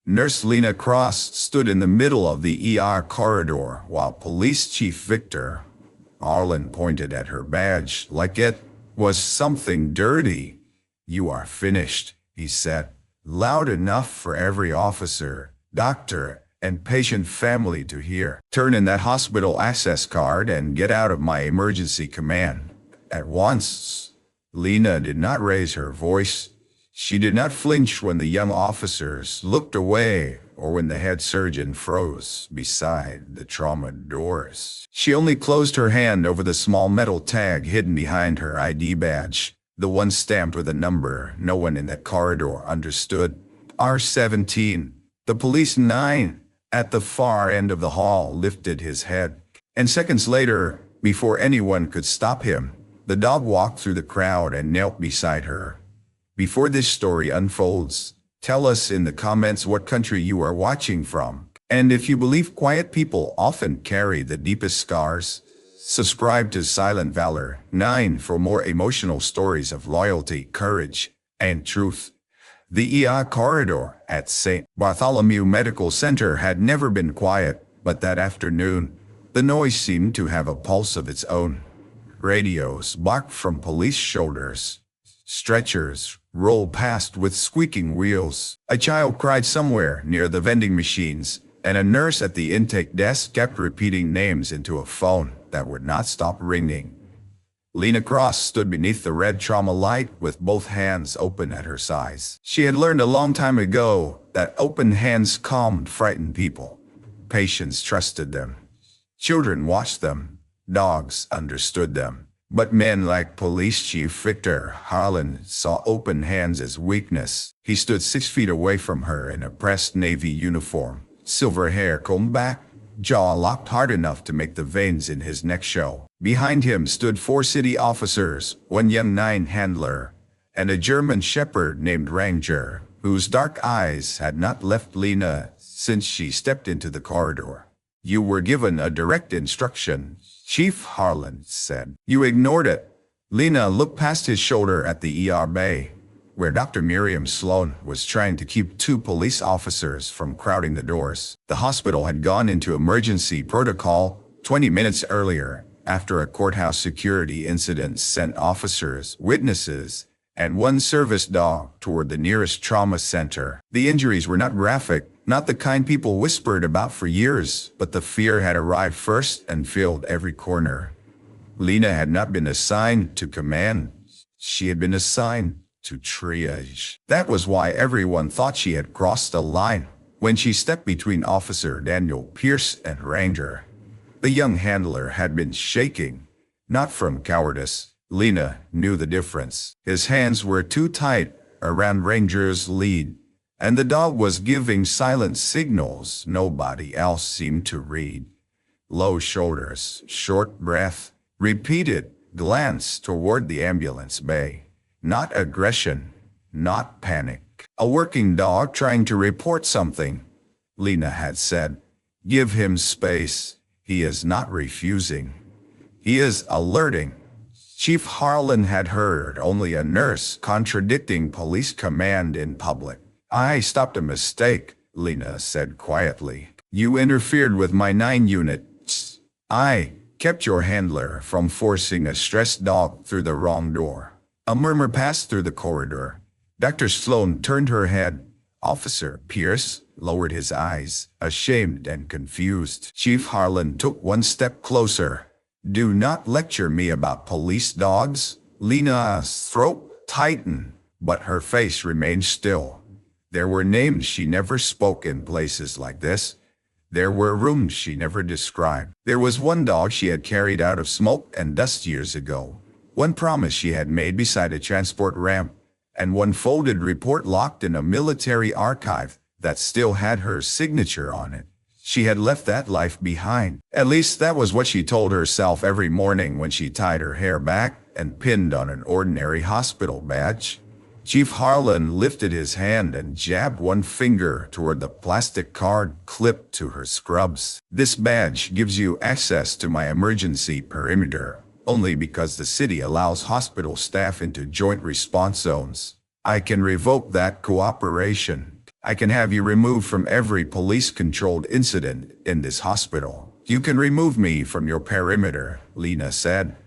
Nurse Lena Cross stood in the middle of the ER corridor while Police Chief Victor Harlan pointed at her badge like it was something dirty. "You are finished," he said, loud enough for every officer, doctor, and patient family to hear. "Turn in that hospital access card and get out of my emergency command at once." Lena did not raise her voice. She did not flinch when the young officers looked away or when the head surgeon froze beside the trauma doors. She only closed her hand over the small metal tag hidden behind her ID badge, the one stamped with a number no one in that corridor understood. R17. The police 9 at the far end of the hall lifted his head, and seconds later, before anyone could stop him, the dog walked through the crowd and knelt beside her. Before this story unfolds, tell us in the comments what country you are watching from. And if you believe quiet people often carry the deepest scars, subscribe to Silent Valor 9 for more emotional stories of loyalty, courage, and truth. The ER corridor at St. Bartholomew Medical Center had never been quiet, but that afternoon, the noise seemed to have a pulse of its own. Radios barked from police shoulders. Stretchers rolled past with squeaking wheels. A child cried somewhere near the vending machines, and a nurse at the intake desk kept repeating names into a phone that would not stop ringing. Lena Cross stood beneath the red trauma light with both hands open at her sides. She had learned a long time ago that open hands calmed frightened people. Patients trusted them. Children watched them. Dogs understood them. But men like Police Chief Victor Harlan saw open hands as weakness. He stood 6 feet away from her in a pressed Navy uniform, silver hair combed back, jaw locked hard enough to make the veins in his neck show. Behind him stood 4 city officers, 1 young 9 handler, and a German shepherd named Ranger, whose dark eyes had not left Lena since she stepped into the corridor. "You were given a direct instruction," Chief Harlan said. "You ignored it." Lena looked past his shoulder at the ER bay, where Dr. Miriam Sloan was trying to keep 2 police officers from crowding the doors. The hospital had gone into emergency protocol 20 minutes earlier, after a courthouse security incident sent officers, witnesses, and 1 service dog toward the nearest trauma center. The injuries were not graphic, not the kind people whispered about for years, but the fear had arrived first and filled every corner. Lena had not been assigned to command. She had been assigned to triage. That was why everyone thought she had crossed a line when she stepped between Officer Daniel Pierce and Ranger. The young handler had been shaking, not from cowardice. Lena knew the difference. His hands were too tight around Ranger's lead, and the dog was giving silent signals nobody else seemed to read. Low shoulders, short breath, repeated glance toward the ambulance bay. Not aggression, not panic. A working dog trying to report something, Lena had said. "Give him space. He is not refusing. He is alerting." Chief Harlan had heard only a nurse contradicting police command in public. "I stopped a mistake," Lena said quietly. "You interfered with my 9 unit. I kept your handler from forcing a stressed dog through the wrong door." A murmur passed through the corridor. Dr. Sloan turned her head. Officer Pierce lowered his eyes, ashamed and confused. Chief Harlan took 1 step closer. "Do not lecture me about police dogs." Lena's throat tightened, but her face remained still. There were names she never spoke in places like this. There were rooms she never described. There was 1 dog she had carried out of smoke and dust years ago. 1 promise she had made beside a transport ramp, and 1 folded report locked in a military archive that still had her signature on it. She had left that life behind. At least that was what she told herself every morning when she tied her hair back and pinned on an ordinary hospital badge. Chief Harlan lifted his hand and jabbed 1 finger toward the plastic card clipped to her scrubs. "This badge gives you access to my emergency perimeter, only because the city allows hospital staff into joint response zones. I can revoke that cooperation." I can have you removed from every police-controlled incident in this hospital. You can remove me from your perimeter, Lena said.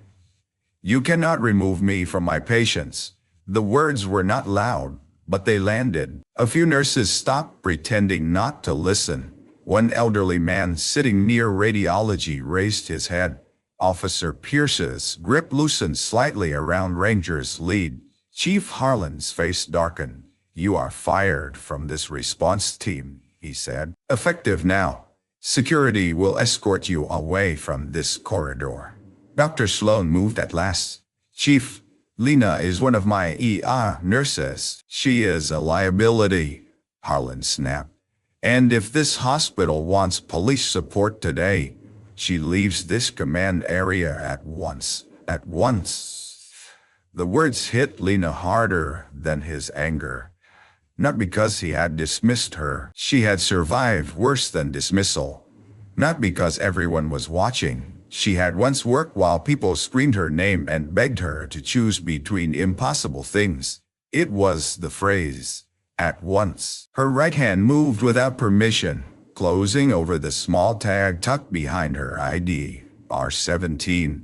You cannot remove me from my patients. The words were not loud, but they landed. A few nurses stopped pretending not to listen. One elderly man sitting near radiology raised his head. Officer Pierce's grip loosened slightly around Ranger's lead. Chief Harlan's face darkened. You are fired from this response team, he said. Effective now. Security will escort you away from this corridor. Dr. Sloan moved at last. Chief, Lena is one of my ER nurses. She is a liability, Harlan snapped. And if this hospital wants police support today, she leaves this command area at once. At once. The words hit Lena harder than his anger. Not because he had dismissed her. She had survived worse than dismissal. Not because everyone was watching. She had once worked while people screamed her name and begged her to choose between impossible things. It was the phrase, at once. Her right hand moved without permission, closing over the small tag tucked behind her ID, R17.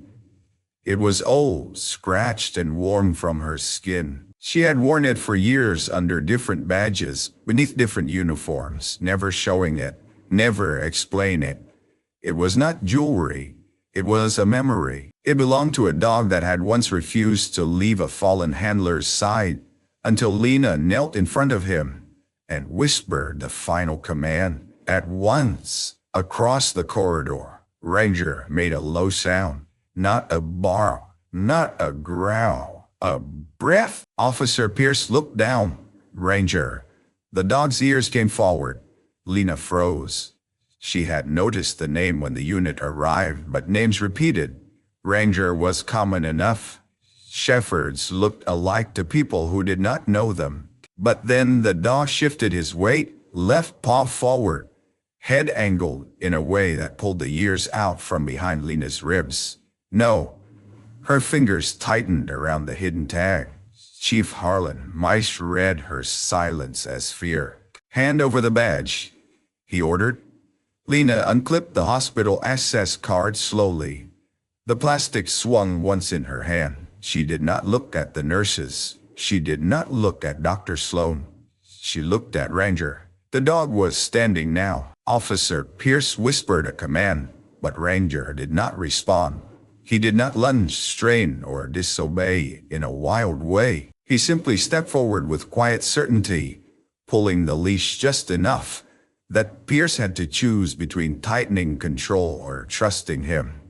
It was old, scratched and worn from her skin. She had worn it for years under different badges, beneath different uniforms, never showing it, never explain it. It was not jewelry. It was a memory. It belonged to a dog that had once refused to leave a fallen handler's side until Lena knelt in front of him and whispered the final command. At once, across the corridor, Ranger made a low sound. Not a bark, not a growl, a breath. Officer Pierce looked down. Ranger. The dog's ears came forward. Lena froze. She had noticed the name when the unit arrived, but names repeated. Ranger was common enough. Shepherds looked alike to people who did not know them. But then the dog shifted his weight, left paw forward, head angled in a way that pulled the ears out from behind Lena's ribs. No. Her fingers tightened around the hidden tag. Chief Harlan might read her silence as fear. Hand over the badge, he ordered. Lena unclipped the hospital access card slowly. The plastic swung once in her hand. She did not look at the nurses. She did not look at Dr. Sloan. She looked at Ranger. The dog was standing now. Officer Pierce whispered a command, but Ranger did not respond. He did not lunge, strain, or disobey in a wild way. He simply stepped forward with quiet certainty, pulling the leash just enough that Pierce had to choose between tightening control or trusting him.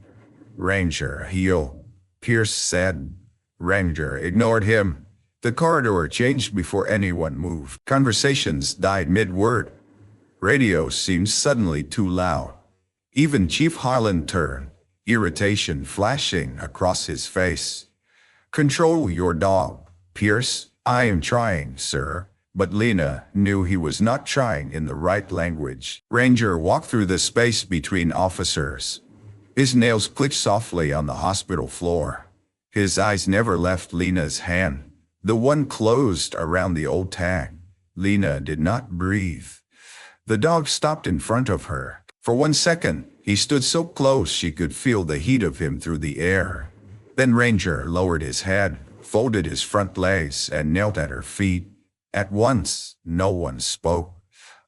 Ranger, heel, Pierce said. Ranger ignored him. The corridor changed before anyone moved. Conversations died mid-word. Radio seemed suddenly too loud. Even Chief Harlan turned, irritation flashing across his face. Control your dog, Pierce. I am trying, sir. But Lena knew he was not trying in the right language. Ranger walked through the space between officers. His nails clicked softly on the hospital floor. His eyes never left Lena's hand, the one closed around the old tag. Lena did not breathe. The dog stopped in front of her. For 1 second, he stood so close she could feel the heat of him through the air. Then Ranger lowered his head, folded his front legs, and knelt at her feet. At once, no one spoke.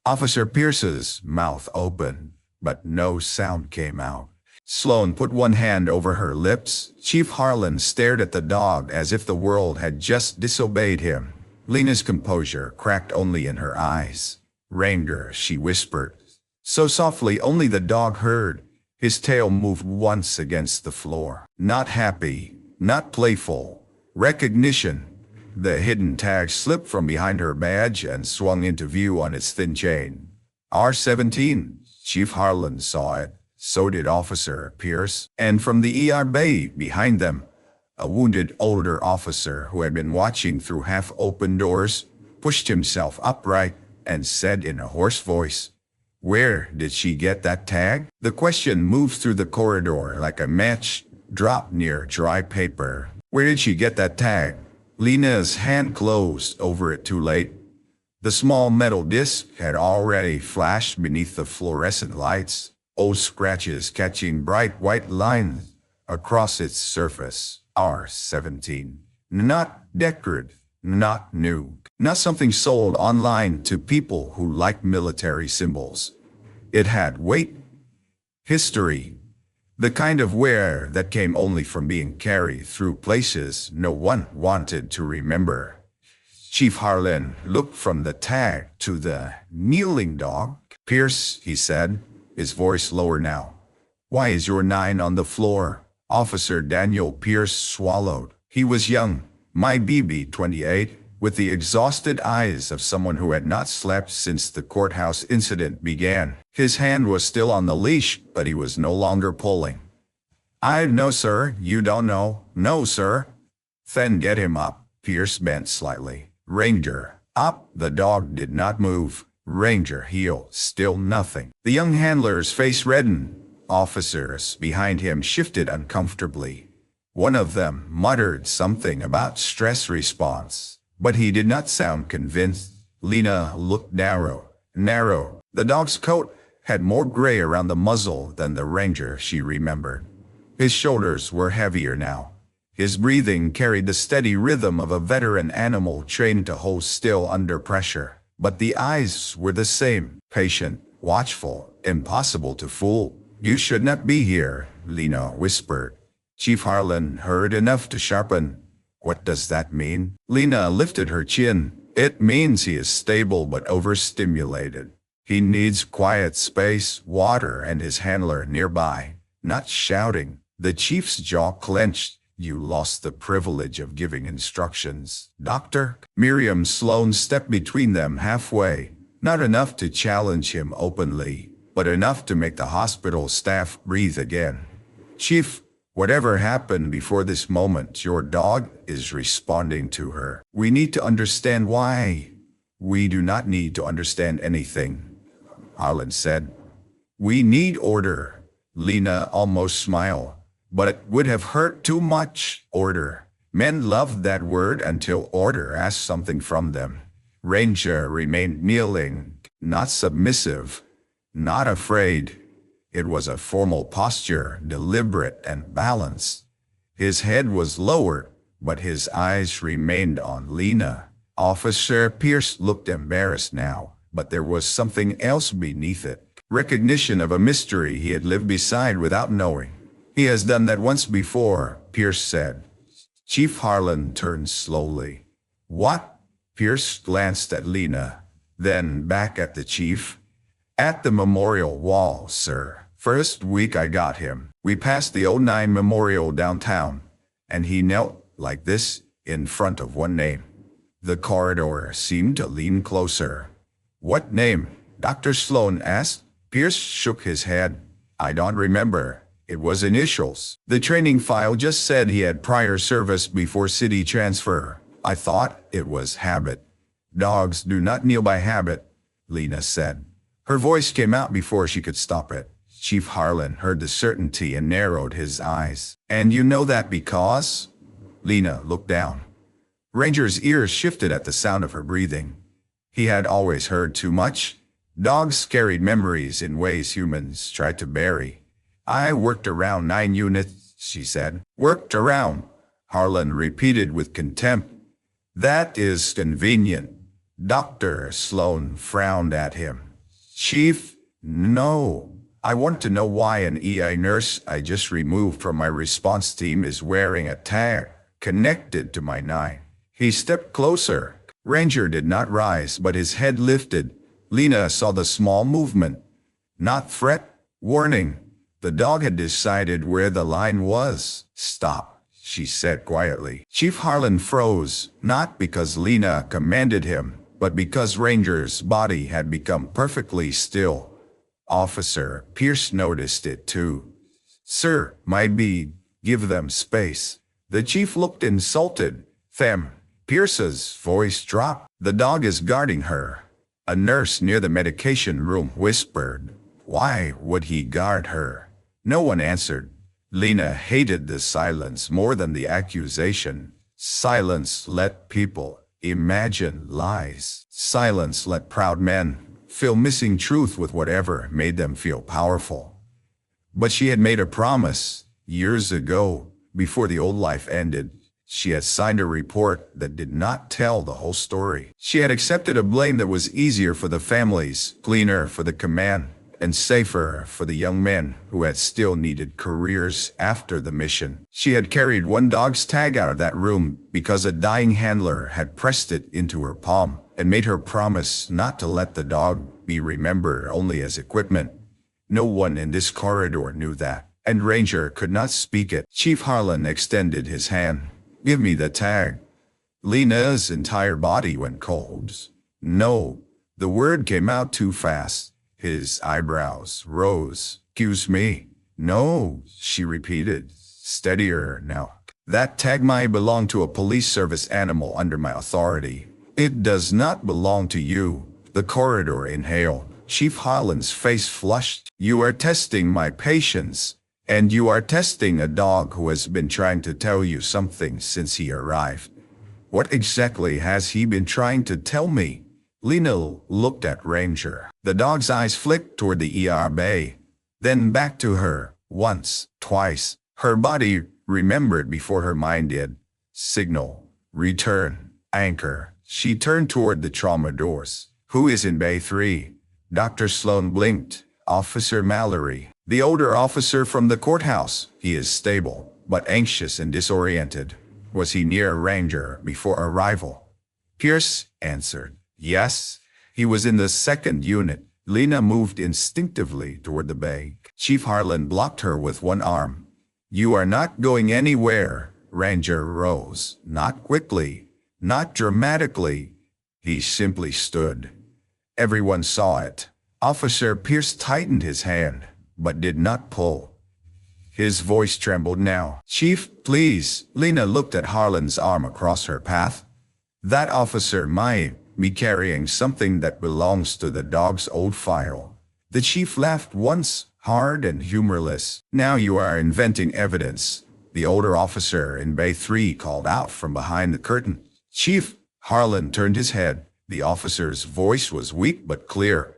Officer Pierce's mouth opened, but no sound came out. Sloan put one hand over her lips. Chief Harlan stared at the dog as if the world had just disobeyed him. Lena's composure cracked only in her eyes. Ranger, she whispered. So softly only the dog heard. His tail moved once against the floor. Not happy, not playful. Recognition. The hidden tag slipped from behind her badge and swung into view on its thin chain. R17. Chief Harlan saw it. So did Officer Pierce. And from the ER bay behind them, a wounded older officer who had been watching through half-open doors pushed himself upright and said in a hoarse voice, "Where did she get that tag?" The question moved through the corridor like a match dropped near dry paper. Where did she get that tag? Lena's hand closed over it too late. The small metal disc had already flashed beneath the fluorescent lights, old scratches catching bright white lines across its surface. R17. Not decorative, not new, not something sold online to people who like military symbols. It had weight, history, the kind of wear that came only from being carried through places no one wanted to remember. Chief Harlan looked from the tag to the kneeling dog. "Pierce," he said, his voice lower now. "Why is your 9 on the floor?" Officer Daniel Pierce swallowed. He was young, my BB 28, with the exhausted eyes of someone who had not slept since the courthouse incident began. His hand was still on the leash, but he was no longer pulling. "I know, sir. You don't know." "No, sir." "Then get him up." Pierce bent slightly. "Ranger, up." The dog did not move. Ranger heel, still nothing. The young handler's face reddened. Officers behind him shifted uncomfortably. One of them muttered something about stress response, but he did not sound convinced. Lena looked narrow. The dog's coat had more gray around the muzzle than the Ranger she remembered. His shoulders were heavier now. His breathing carried the steady rhythm of a veteran animal trained to hold still under pressure. But the eyes were the same, patient, watchful, impossible to fool. "You should not be here," Lena whispered. Chief Harlan heard enough to sharpen. "What does that mean?" Lena lifted her chin. "It means he is stable but overstimulated. He needs quiet space, water, and his handler nearby, not shouting." The chief's jaw clenched. "You lost the privilege of giving instructions, Doctor." Miriam Sloan stepped between them halfway, not enough to challenge him openly, but enough to make the hospital staff breathe again. "Chief, whatever happened before this moment, your dog is responding to her. We need to understand why." "We do not need to understand anything," Harlan said. "We need order." Lena almost smiled. "But it would have hurt too much." Order. Men loved that word until order asked something from them. Ranger remained kneeling, not submissive, not afraid. It was a formal posture, deliberate and balanced. His head was lowered, but his eyes remained on Lena. Officer Pierce looked embarrassed now, but there was something else beneath it. Recognition of a mystery he had lived beside without knowing. "He has done that once before," Pierce said. Chief Harlan turned slowly. "What?" Pierce glanced at Lena, then back at the chief. "At the memorial wall, sir. First week I got him. We passed the '09 memorial downtown, and he knelt like this in front of one name." The corridor seemed to lean closer. "What name?" Dr. Sloan asked. Pierce shook his head. "I don't remember. It was initials. The training file just said he had prior service before city transfer. I thought it was habit." "Dogs do not kneel by habit," Lena said. Her voice came out before she could stop it. Chief Harlan heard the certainty and narrowed his eyes. "And you know that because?" Lena looked down. Ranger's ears shifted at the sound of her breathing. He had always heard too much. Dogs carried memories in ways humans tried to bury. "I worked around 9 units, she said. "Worked around," Harlan repeated with contempt. "That is convenient." Dr. Sloan frowned at him. "Chief, no. I want to know why an EI nurse I just removed from my response team is wearing a tag connected to my 9. He stepped closer. Ranger did not rise, but his head lifted. Lena saw the small movement. Not threat, warning. The dog had decided where the line was. "Stop," she said quietly. Chief Harlan froze, not because Lena commanded him, but because Ranger's body had become perfectly still. Officer Pierce noticed it too. "Sir, my bead, give them space." The chief looked insulted. "Them." Pierce's voice dropped. "The dog is guarding her." A nurse near the medication room whispered. "Why would he guard her?" No one answered. Lena hated the silence more than the accusation. Silence let people Imagine lies. Silence let proud men fill missing truth with whatever made them feel powerful. But she had made a promise years ago, before the old life ended. She had signed a report that did not tell the whole story. She had accepted a blame that was easier for the families, cleaner for the command, and safer for the young men who had still needed careers after the mission. She had carried one dog's tag out of that room because a dying handler had pressed it into her palm and made her promise not to let the dog be remembered only as equipment. No one in this corridor knew that, and Ranger could not speak it. Chief Harlan extended his hand. "Give me the tag." Lena's entire body went cold. "No." The word came out too fast. His eyebrows rose. "Excuse me." "No," she repeated, steadier now. "That tag might belong to a police service animal under my authority. It does not belong to you." The corridor inhaled. Chief Harlan's face flushed. "You are testing my patience. And you are testing a dog who has been trying to tell you something since he arrived." "What exactly has he been trying to tell me?" Lena looked at Ranger. The dog's eyes flicked toward the ER bay, then back to her. Once, twice. Her body remembered before her mind did. Signal. Return. Anchor. She turned toward the trauma doors. "Who is in Bay 3? Dr. Sloan blinked. "Officer Mallory. The older officer from the courthouse. He is stable, but anxious and disoriented." "Was he near Ranger before arrival?" Pierce answered. "Yes, he was in the second unit." Lena moved instinctively toward the bay. Chief Harlan blocked her with one arm. "You are not going anywhere." Ranger rose. Not quickly, not dramatically. He simply stood. Everyone saw it. Officer Pierce tightened his hand, but did not pull. His voice trembled now. "Chief, please." Lena looked at Harlan's arm across her path. "That officer might be carrying something that belongs to the dog's old file." The chief laughed once, hard and humorless. "Now you are inventing evidence." The older officer in Bay 3 called out from behind the curtain. "Chief." Harlan turned his head. The officer's voice was weak but clear.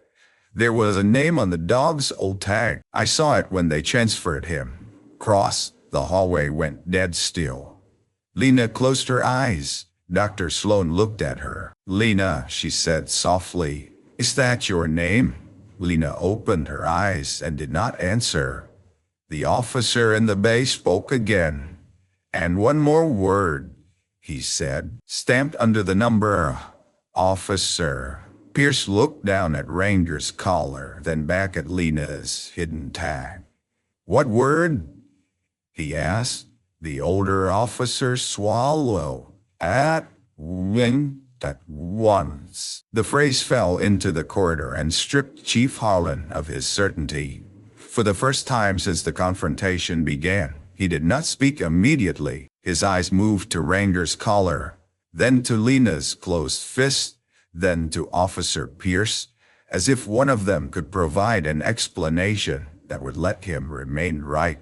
"There was a name on the dog's old tag. I saw it when they transferred him." Cross. The hallway went dead still. Lena closed her eyes. Dr. Sloan looked at her. "Lena," she said softly, "is that your name?" Lena opened her eyes and did not answer. The officer in the bay spoke again. "And one more word," he said, stamped under the number. "Officer." Pierce looked down at Ranger's collar, then back at Lena's hidden tag. "What word?" he asked. The older officer swallowed. "At once." The phrase fell into the corridor and stripped Chief Harlan of his certainty. For the first time since the confrontation began, he did not speak immediately. His eyes moved to Ranger's collar, then to Lena's closed fist, then to Officer Pierce, as if one of them could provide an explanation that would let him remain right.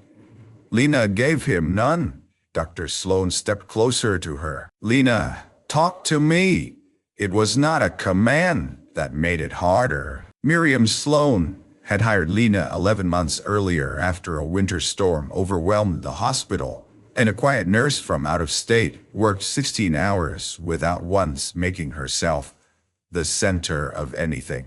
Lena gave him none. Dr. Sloan stepped closer to her. "Lena, talk to me." It was not a command that made it harder. Miriam Sloan had hired Lena 11 months earlier after a winter storm overwhelmed the hospital, and a quiet nurse from out of state worked 16 hours without once making herself the center of anything.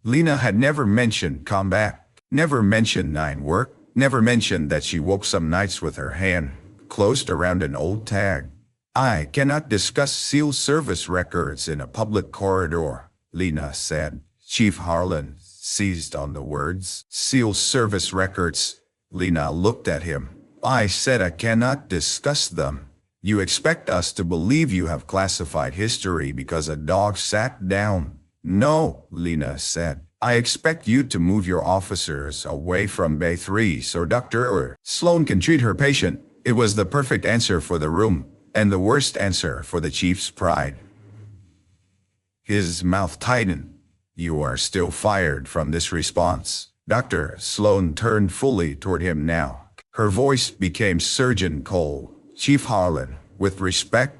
Lena had never mentioned combat, never mentioned night work, never mentioned that she woke some nights with her hand closed around an old tag. "I cannot discuss SEAL service records in a public corridor," Lena said. Chief Harlan seized on the words. "SEAL service records." Lena looked at him. "I said I cannot discuss them. You expect us to believe you have classified history because a dog sat down." "No," Lena said. "I expect you to move your officers away from Bay 3 so Dr. Sloan can treat her patient." It was the perfect answer for the room, and the worst answer for the chief's pride. His mouth tightened. "You are still fired from this response." Dr. Sloan turned fully toward him now. Her voice became surgeon cold. "Chief Harlan, with respect,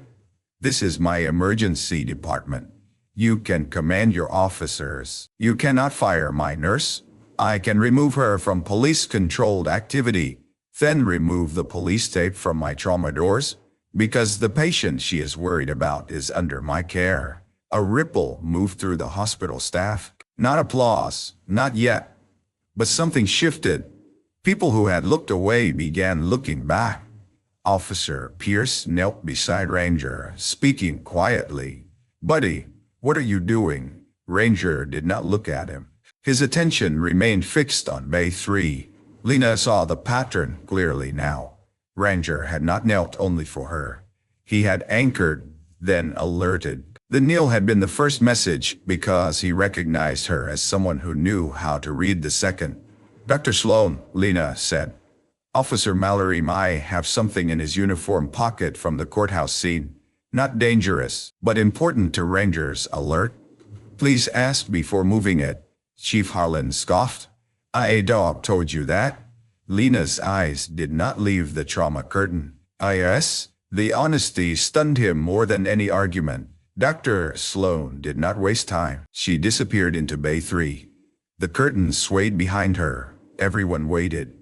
This is my emergency department. You can command your officers. You cannot fire my nurse. I can remove her from police-controlled activity, then remove the police tape from my trauma doors, because the patient she is worried about is under my care. A ripple moved through the hospital staff. Not applause, not yet. But something shifted. People who had looked away began looking back. Officer Pierce knelt beside Ranger, speaking quietly. "Buddy, what are you doing?" Ranger did not look at him. His attention remained fixed on Bay 3. Lena saw the pattern clearly now. Ranger had not knelt only for her. He had anchored, then alerted. The kneel had been the first message because he recognized her as someone who knew how to read the second. "Dr. Sloan," Lena said. "Officer Mallory might have something in his uniform pocket from the courthouse scene. Not dangerous, but important to Ranger's alert. Please ask before moving it." Chief Harlan scoffed. "A dog told you that?" Lena's eyes did not leave the trauma curtain. Yes. The honesty stunned him more than any argument. Dr. Sloan did not waste time. She disappeared into Bay 3. The curtain swayed behind her. Everyone waited.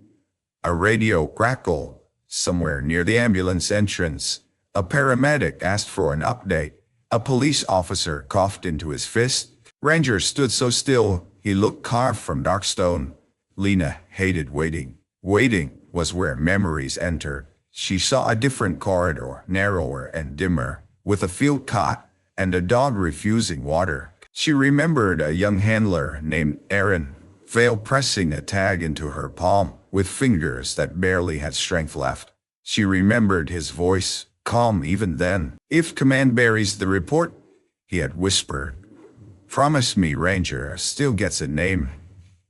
A radio crackled. Somewhere near the ambulance entrance, a paramedic asked for an update. A police officer coughed into his fist. Ranger stood so still, he looked carved from dark stone. Lena hated waiting. Waiting was where memories entered. She saw a different corridor, narrower and dimmer, with a field cot and a dog refusing water. She remembered a young handler named Aaron, veil pressing a tag into her palm, with fingers that barely had strength left. She remembered his voice, calm even then. "If command buries the report," he had whispered. "Promise me Ranger still gets a name."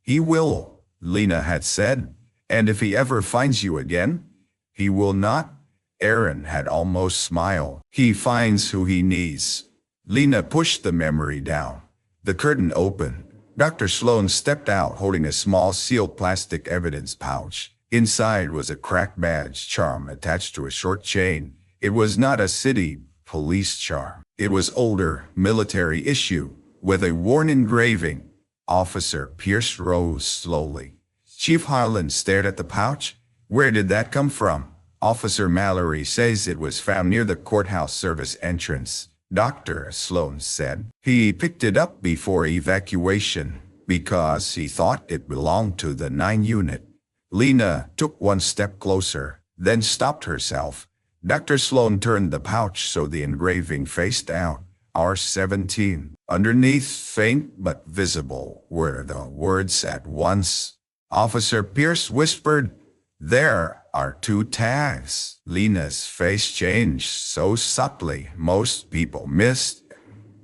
"He will," Lena had said. "And if he ever finds you again?" "He will not." Aaron had almost smiled. "He finds who he needs." Lena pushed the memory down. The curtain opened. Dr. Sloan stepped out holding a small sealed plastic evidence pouch. Inside was a cracked badge charm attached to a short chain. It was not a city police charm. It was older, military issue, with a worn engraving. Officer Pierce rose slowly. Chief Harlan stared at the pouch. "Where did that come from?" "Officer Mallory says it was found near the courthouse service entrance," Dr. Sloan said. "He picked it up before evacuation because he thought it belonged to the 9 unit. Lena took one step closer, then stopped herself. Dr. Sloan turned the pouch so the engraving faced out. R17. Underneath, faint but visible, were the words "at once." Officer Pierce whispered, "There are 2 tags." Lena's face changed so subtly most people missed.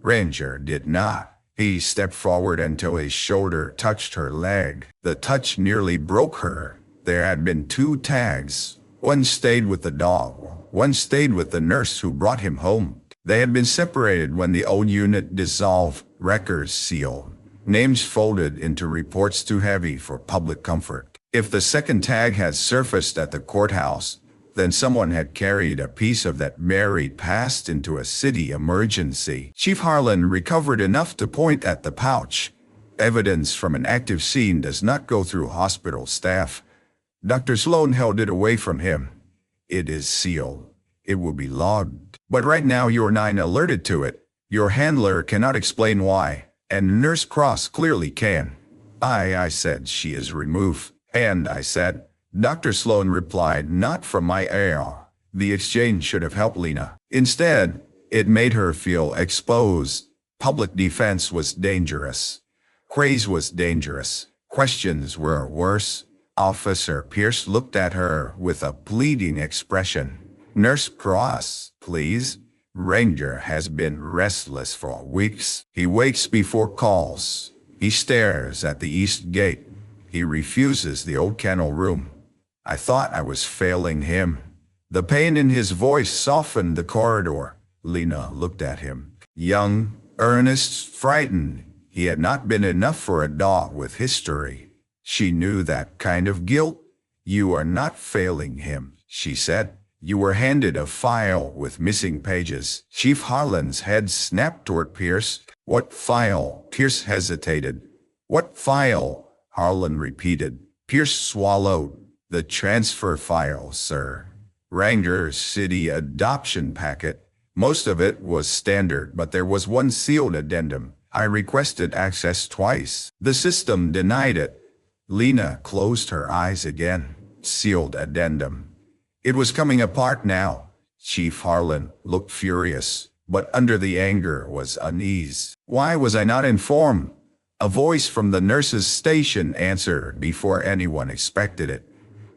Ranger did not. He stepped forward until his shoulder touched her leg. The touch nearly broke her. There had been 2 tags. One stayed with the dog. One stayed with the nurse who brought him home. They had been separated when the old unit dissolved, records sealed, names folded into reports too heavy for public comfort. If the second tag had surfaced at the courthouse, then someone had carried a piece of that buried past into a city emergency. Chief Harlan recovered enough to point at the pouch. Evidence from an active scene does not go through hospital staff. Dr. Sloan held it away from him. "It is sealed. It will be logged. But right now you're 9 alerted to it. Your handler cannot explain why, and Nurse Cross clearly can." I said, "She is removed." "And I said," Dr. Sloan replied, "not from my air." The exchange should have helped Lena. Instead, it made her feel exposed. Public defense was dangerous. Praise was dangerous. Questions were worse. Officer Pierce looked at her with a pleading expression. "Nurse Cross, please. Ranger has been restless for weeks. He wakes before calls. He stares at the east gate. He refuses the old kennel room." I thought I was failing him. The pain in his voice softened the corridor. Lena looked at him. Young, earnest, frightened. He had not been enough for a dog with history. She knew that kind of guilt. "You are not failing him," she said. You were handed a file with missing pages. Chief Harlan's head snapped toward Pierce. What file? Pierce hesitated. What file? Harlan repeated. Pierce swallowed. The transfer file, sir. Ranger City adoption packet. Most of it was standard, but there was one sealed addendum. I requested access twice. The system denied it. Lena closed her eyes again. Sealed addendum. It was coming apart now. Chief Harlan looked furious, but under the anger was unease. Why was I not informed? A voice from the nurse's station answered before anyone expected it.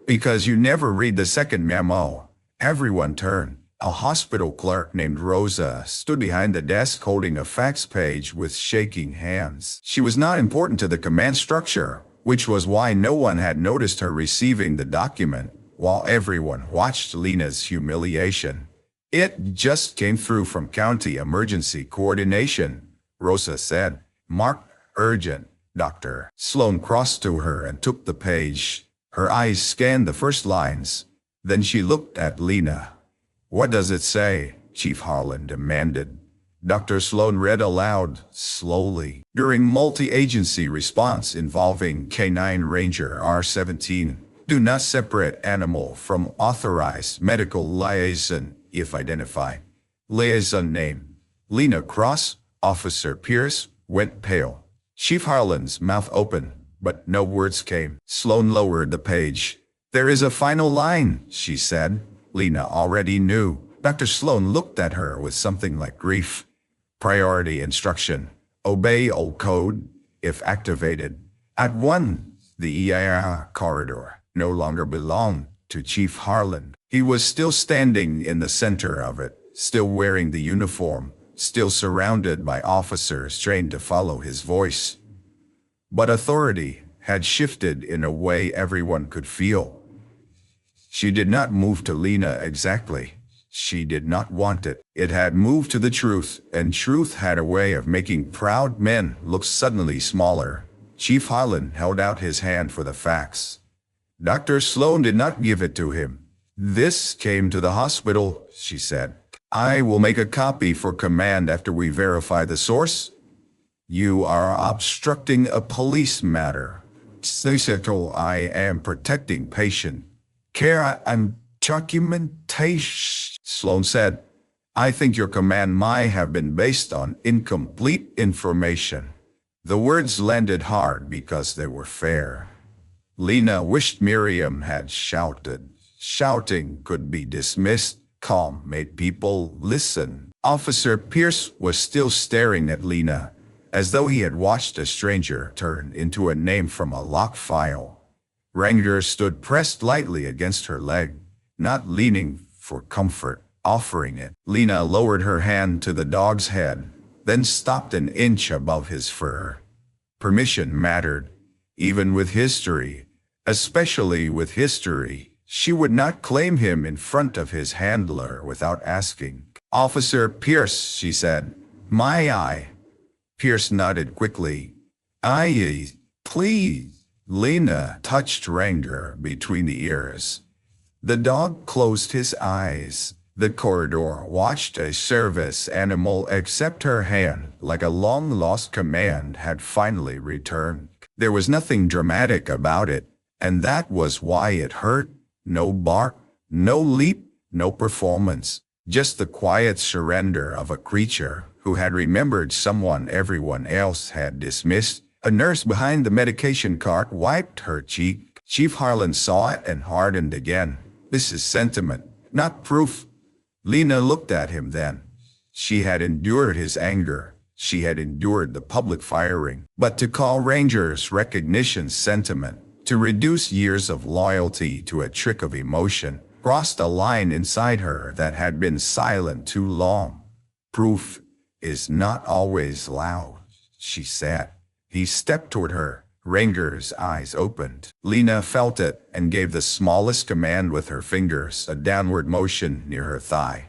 Because you never read the second memo. Everyone turned. A hospital clerk named Rosa stood behind the desk holding a fax page with shaking hands. She was not important to the command structure, which was why no one had noticed her receiving the document, while everyone watched Lena's humiliation. It just came through from County Emergency Coordination, Rosa said. Marked urgent, Doctor. Sloan crossed to her and took the page. Her eyes scanned the first lines. Then she looked at Lena. What does it say? Chief Harlan demanded. Dr. Sloan read aloud, slowly. During multi-agency response involving K9 Ranger R-17, do not separate animal from authorized medical liaison if identified. Liaison name. Lena Cross. Officer Pierce went pale. Chief Harlan's mouth opened, but no words came. Sloan lowered the page. There is a final line, she said. Lena already knew. Dr. Sloan looked at her with something like grief. Priority instruction. Obey old code, if activated. At 1, the EIR corridor no longer belonged to Chief Harlan. He was still standing in the center of it, still wearing the uniform, still surrounded by officers trained to follow his voice. But authority had shifted in a way everyone could feel. She did not move to Lena exactly. She did not want it. It had moved to the truth, and truth had a way of making proud men look suddenly smaller. Chief Harlan held out his hand for the fax. Dr. Sloan did not give it to him. This came to the hospital, she said. I will make a copy for command after we verify the source. You are obstructing a police matter. I am protecting patient care and documentation, Sloan said. I think your command might have been based on incomplete information. The words landed hard because they were fair. Lena wished Miriam had shouted. Shouting could be dismissed. Calm made people listen. Officer Pierce was still staring at Lena, as though he had watched a stranger turn into a name from a locked file. Ranger stood pressed lightly against her leg, not leaning for comfort, offering it. Lena lowered her hand to the dog's head, then stopped an inch above his fur. Permission mattered, even with history, especially with history. She would not claim him in front of his handler without asking. Officer Pierce, she said. My eye. Pierce nodded quickly. Aye, please. Lena touched Ranger between the ears. The dog closed his eyes. The corridor watched a service animal accept her hand like a long-lost command had finally returned. There was nothing dramatic about it, and that was why it hurt. No bark, no leap, no performance. Just the quiet surrender of a creature who had remembered someone everyone else had dismissed. A nurse behind the medication cart wiped her cheek. Chief Harlan saw it and hardened again. This is sentiment, not proof. Lena looked at him then. She had endured his anger. She had endured the public firing. But to call Ranger's recognition sentiment, to reduce years of loyalty to a trick of emotion, crossed a line inside her that had been silent too long. Proof is not always loud, she said. He stepped toward her. Ranger's eyes opened. Lena felt it and gave the smallest command with her fingers, a downward motion near her thigh.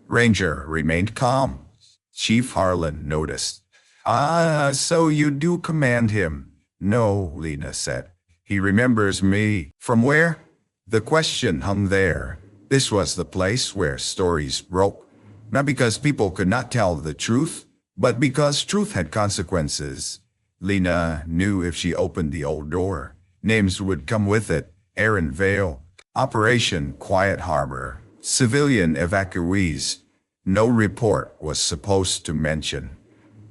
Ranger remained calm. Chief Harlan noticed. Ah, so you do command him? No, Lena said. He remembers me. From where? The question hung there. This was the place where stories broke, not because people could not tell the truth, but because truth had consequences. Lena knew if she opened the old door, names would come with it. Aaron Vale, Operation Quiet Harbor, civilian evacuees. No report was supposed to mention.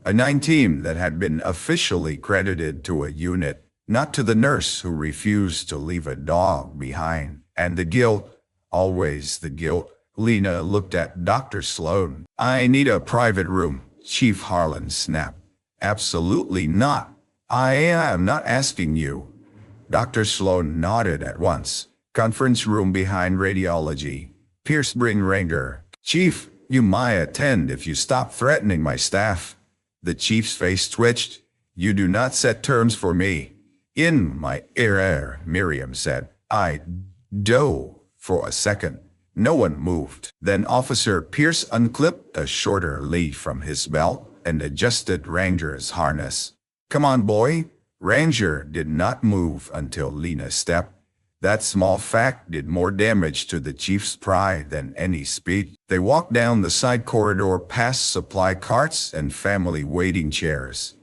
A 9 team that had been officially credited to a unit, not to the nurse who refused to leave a dog behind. And the guilt, always the guilt. Lena looked at Dr. Sloan. I need a private room, Chief Harlan snapped. Absolutely not. I am not asking you. Dr. Sloan nodded at once. Conference room behind radiology. Pierce, bring Ranger. Chief, you might attend if you stop threatening my staff. The chief's face twitched. You do not set terms for me. In my ear, Miriam said. I do. For a second, no one moved. Then Officer Pierce unclipped a shorter lead from his belt and adjusted Ranger's harness. Come on, boy. Ranger did not move until Lena stepped. That small fact did more damage to the chief's pride than any speech. They walked down the side corridor past supply carts and family waiting chairs.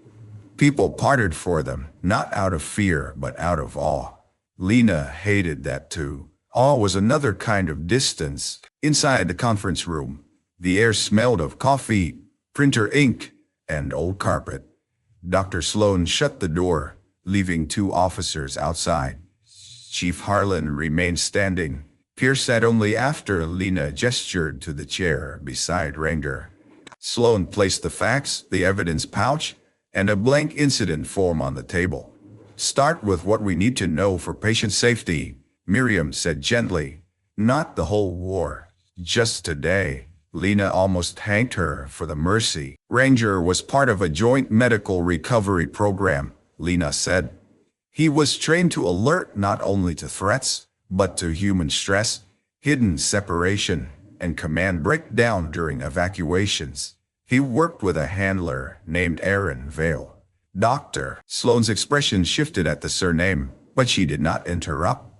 People parted for them, not out of fear, but out of awe. Lena hated that too. Awe was another kind of distance. Inside the conference room, the air smelled of coffee, printer ink, and old carpet. Dr. Sloan shut the door, leaving 2 officers outside. Chief Harlan remained standing. Pierce sat only after Lena gestured to the chair beside Ranger. Sloan placed the facts, the evidence pouch, and a blank incident form on the table. Start with what we need to know for patient safety, Miriam said gently. Not the whole war, just today. Lena almost thanked her for the mercy. Ranger was part of a joint medical recovery program, Lena said. He was trained to alert not only to threats, but to human stress, hidden separation, and command breakdown during evacuations. He worked with a handler named Aaron Vale. Dr. Sloan's expression shifted at the surname, but she did not interrupt.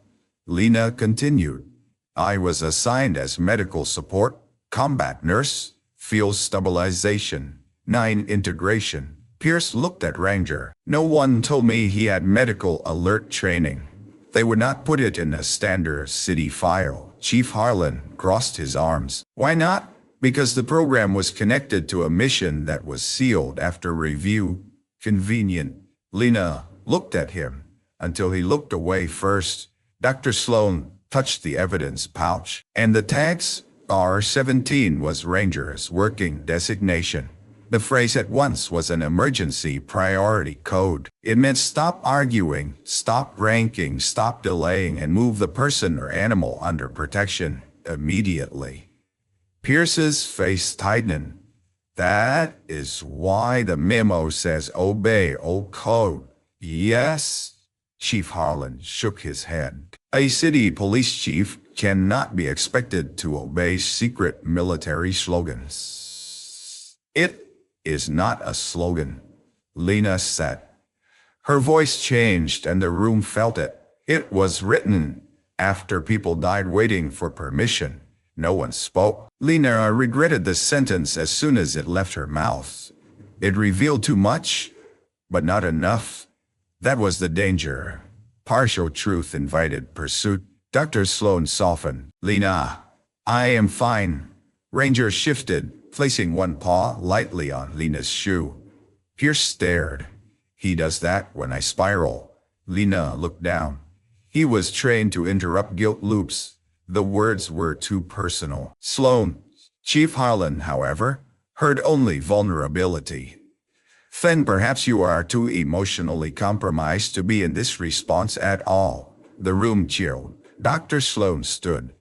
Lena continued. I was assigned as medical support, combat nurse, field stabilization, 9 integration. Pierce looked at Ranger. No one told me he had medical alert training. They would not put it in a standard city file. Chief Harlan crossed his arms. Why not? Because the program was connected to a mission that was sealed after review. Convenient. Lena looked at him until he looked away first. Dr. Sloan touched the evidence pouch, and the tags R-17 was Ranger's working designation. The phrase at once was an emergency priority code. It meant stop arguing, stop ranking, stop delaying, and move the person or animal under protection immediately. Pierce's face tightened. That is why the memo says obey old code. Yes. Chief Harlan shook his head. A city police chief cannot be expected to obey secret military slogans. It is not a slogan, Lena said. Her voice changed and the room felt it. It was written. After people died waiting for permission, no one spoke. Lena regretted the sentence as soon as it left her mouth. It revealed too much, but not enough. That was the danger. Partial truth invited pursuit. Dr. Sloan softened. Lena, I am fine. Ranger shifted, placing one paw lightly on Lena's shoe. Pierce stared. He does that when I spiral. Lena looked down. He was trained to interrupt guilt loops. The words were too personal. Sloan. Chief Harlan, however, heard only vulnerability. Then perhaps you are too emotionally compromised to be in this response at all. The room chilled. Dr. Sloan stood.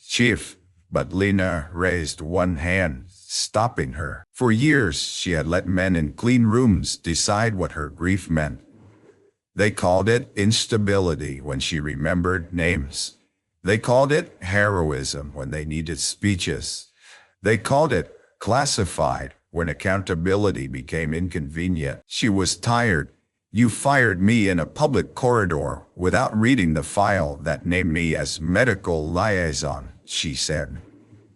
Chief. But Lena raised one hand, stopping her. For years, she had let men in clean rooms decide what her grief meant. They called it instability when she remembered names. They called it heroism when they needed speeches. They called it classified when accountability became inconvenient. She was tired. You fired me in a public corridor without reading the file that named me as medical liaison, she said.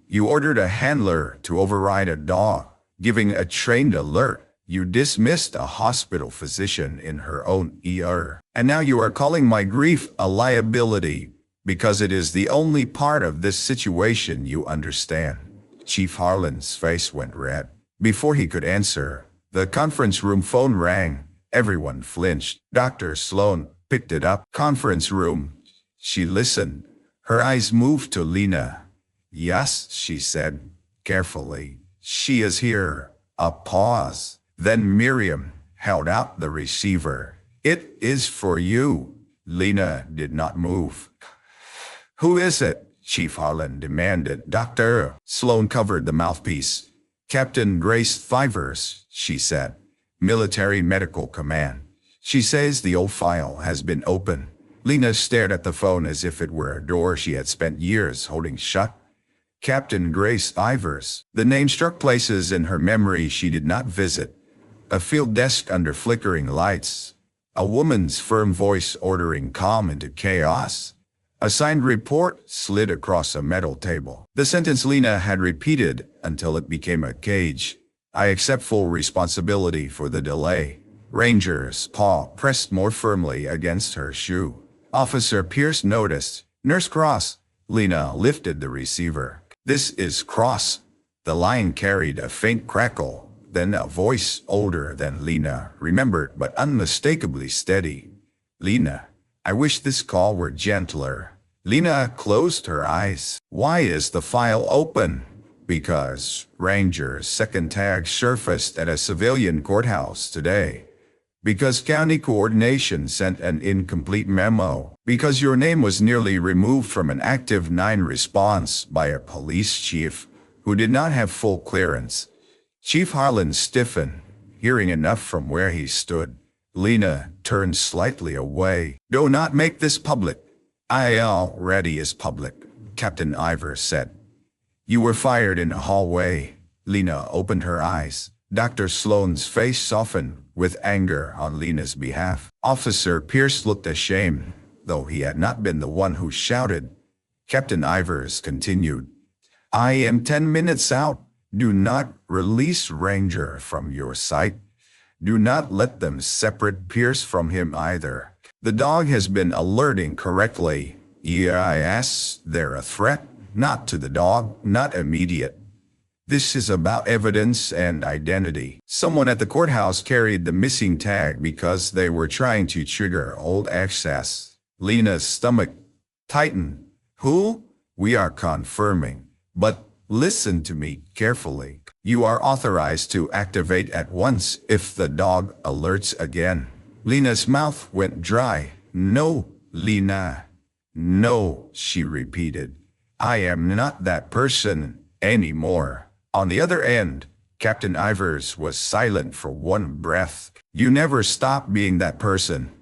You ordered a handler to override a dog, giving a trained alert. You dismissed a hospital physician in her own ER. And now you are calling my grief a liability because it is the only part of this situation you understand. Chief Harlan's face went red. Before he could answer, the conference room phone rang. Everyone flinched. Dr. Sloan picked it up. Conference room. She listened. Her eyes moved to Lena. Yes, she said, carefully. She is here. A pause. Then Miriam held out the receiver. It is for you. Lena did not move. Who is it? Chief Harlan demanded. Dr. Sloan covered the mouthpiece. Captain Grace Fivers, she said. Military Medical Command. She says the old file has been opened. Lena stared at the phone as if it were a door she had spent years holding shut. Captain Grace Fivers. The name struck places in her memory she did not visit. A field desk under flickering lights. A woman's firm voice ordering calm into chaos. A signed report slid across a metal table. The sentence Lena had repeated until it became a cage. I accept full responsibility for the delay. Ranger's paw pressed more firmly against her shoe. Officer Pierce noticed. Nurse Cross. Lena lifted the receiver. This is Cross. The line carried a faint crackle. Then a voice older than Lena remembered but unmistakably steady. Lena, I wish this call were gentler. Lena closed her eyes. Why is the file open? Because Ranger's second tag surfaced at a civilian courthouse today. Because county coordination sent an incomplete memo. Because your name was nearly removed from an active 9 response by a police chief who did not have full clearance. Chief Harlan stiffened, hearing enough from where he stood. Lena turned slightly away. Do not make this public. I already is public, Captain Ivers said. You were fired in a hallway. Lena opened her eyes. Dr. Sloan's face softened with anger on Lena's behalf. Officer Pierce looked ashamed, though he had not been the one who shouted. Captain Ivers continued. I am 10 minutes out. Do not release Ranger from your sight. Do not let them separate Pierce from him either. The dog has been alerting correctly. Yes, they're a threat, not to the dog, not immediate. This is about evidence and identity. Someone at the courthouse carried the missing tag because they were trying to trigger old access. Lena's stomach tightened. Who? We are confirming. But listen to me carefully. You are authorized to activate at once if the dog alerts again. Lena's mouth went dry. No, Lena. No, she repeated. I am not that person anymore. On the other end, Captain Ivers was silent for one breath. You never stop being that person.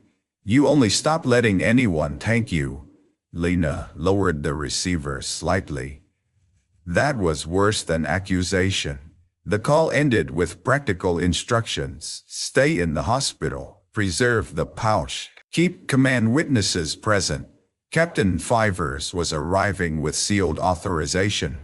You only stop letting anyone thank you. Lena lowered the receiver slightly. That was worse than accusation. The call ended with practical instructions. Stay in the hospital. Preserve the pouch. Keep command witnesses present. Captain Fivers was arriving with sealed authorization.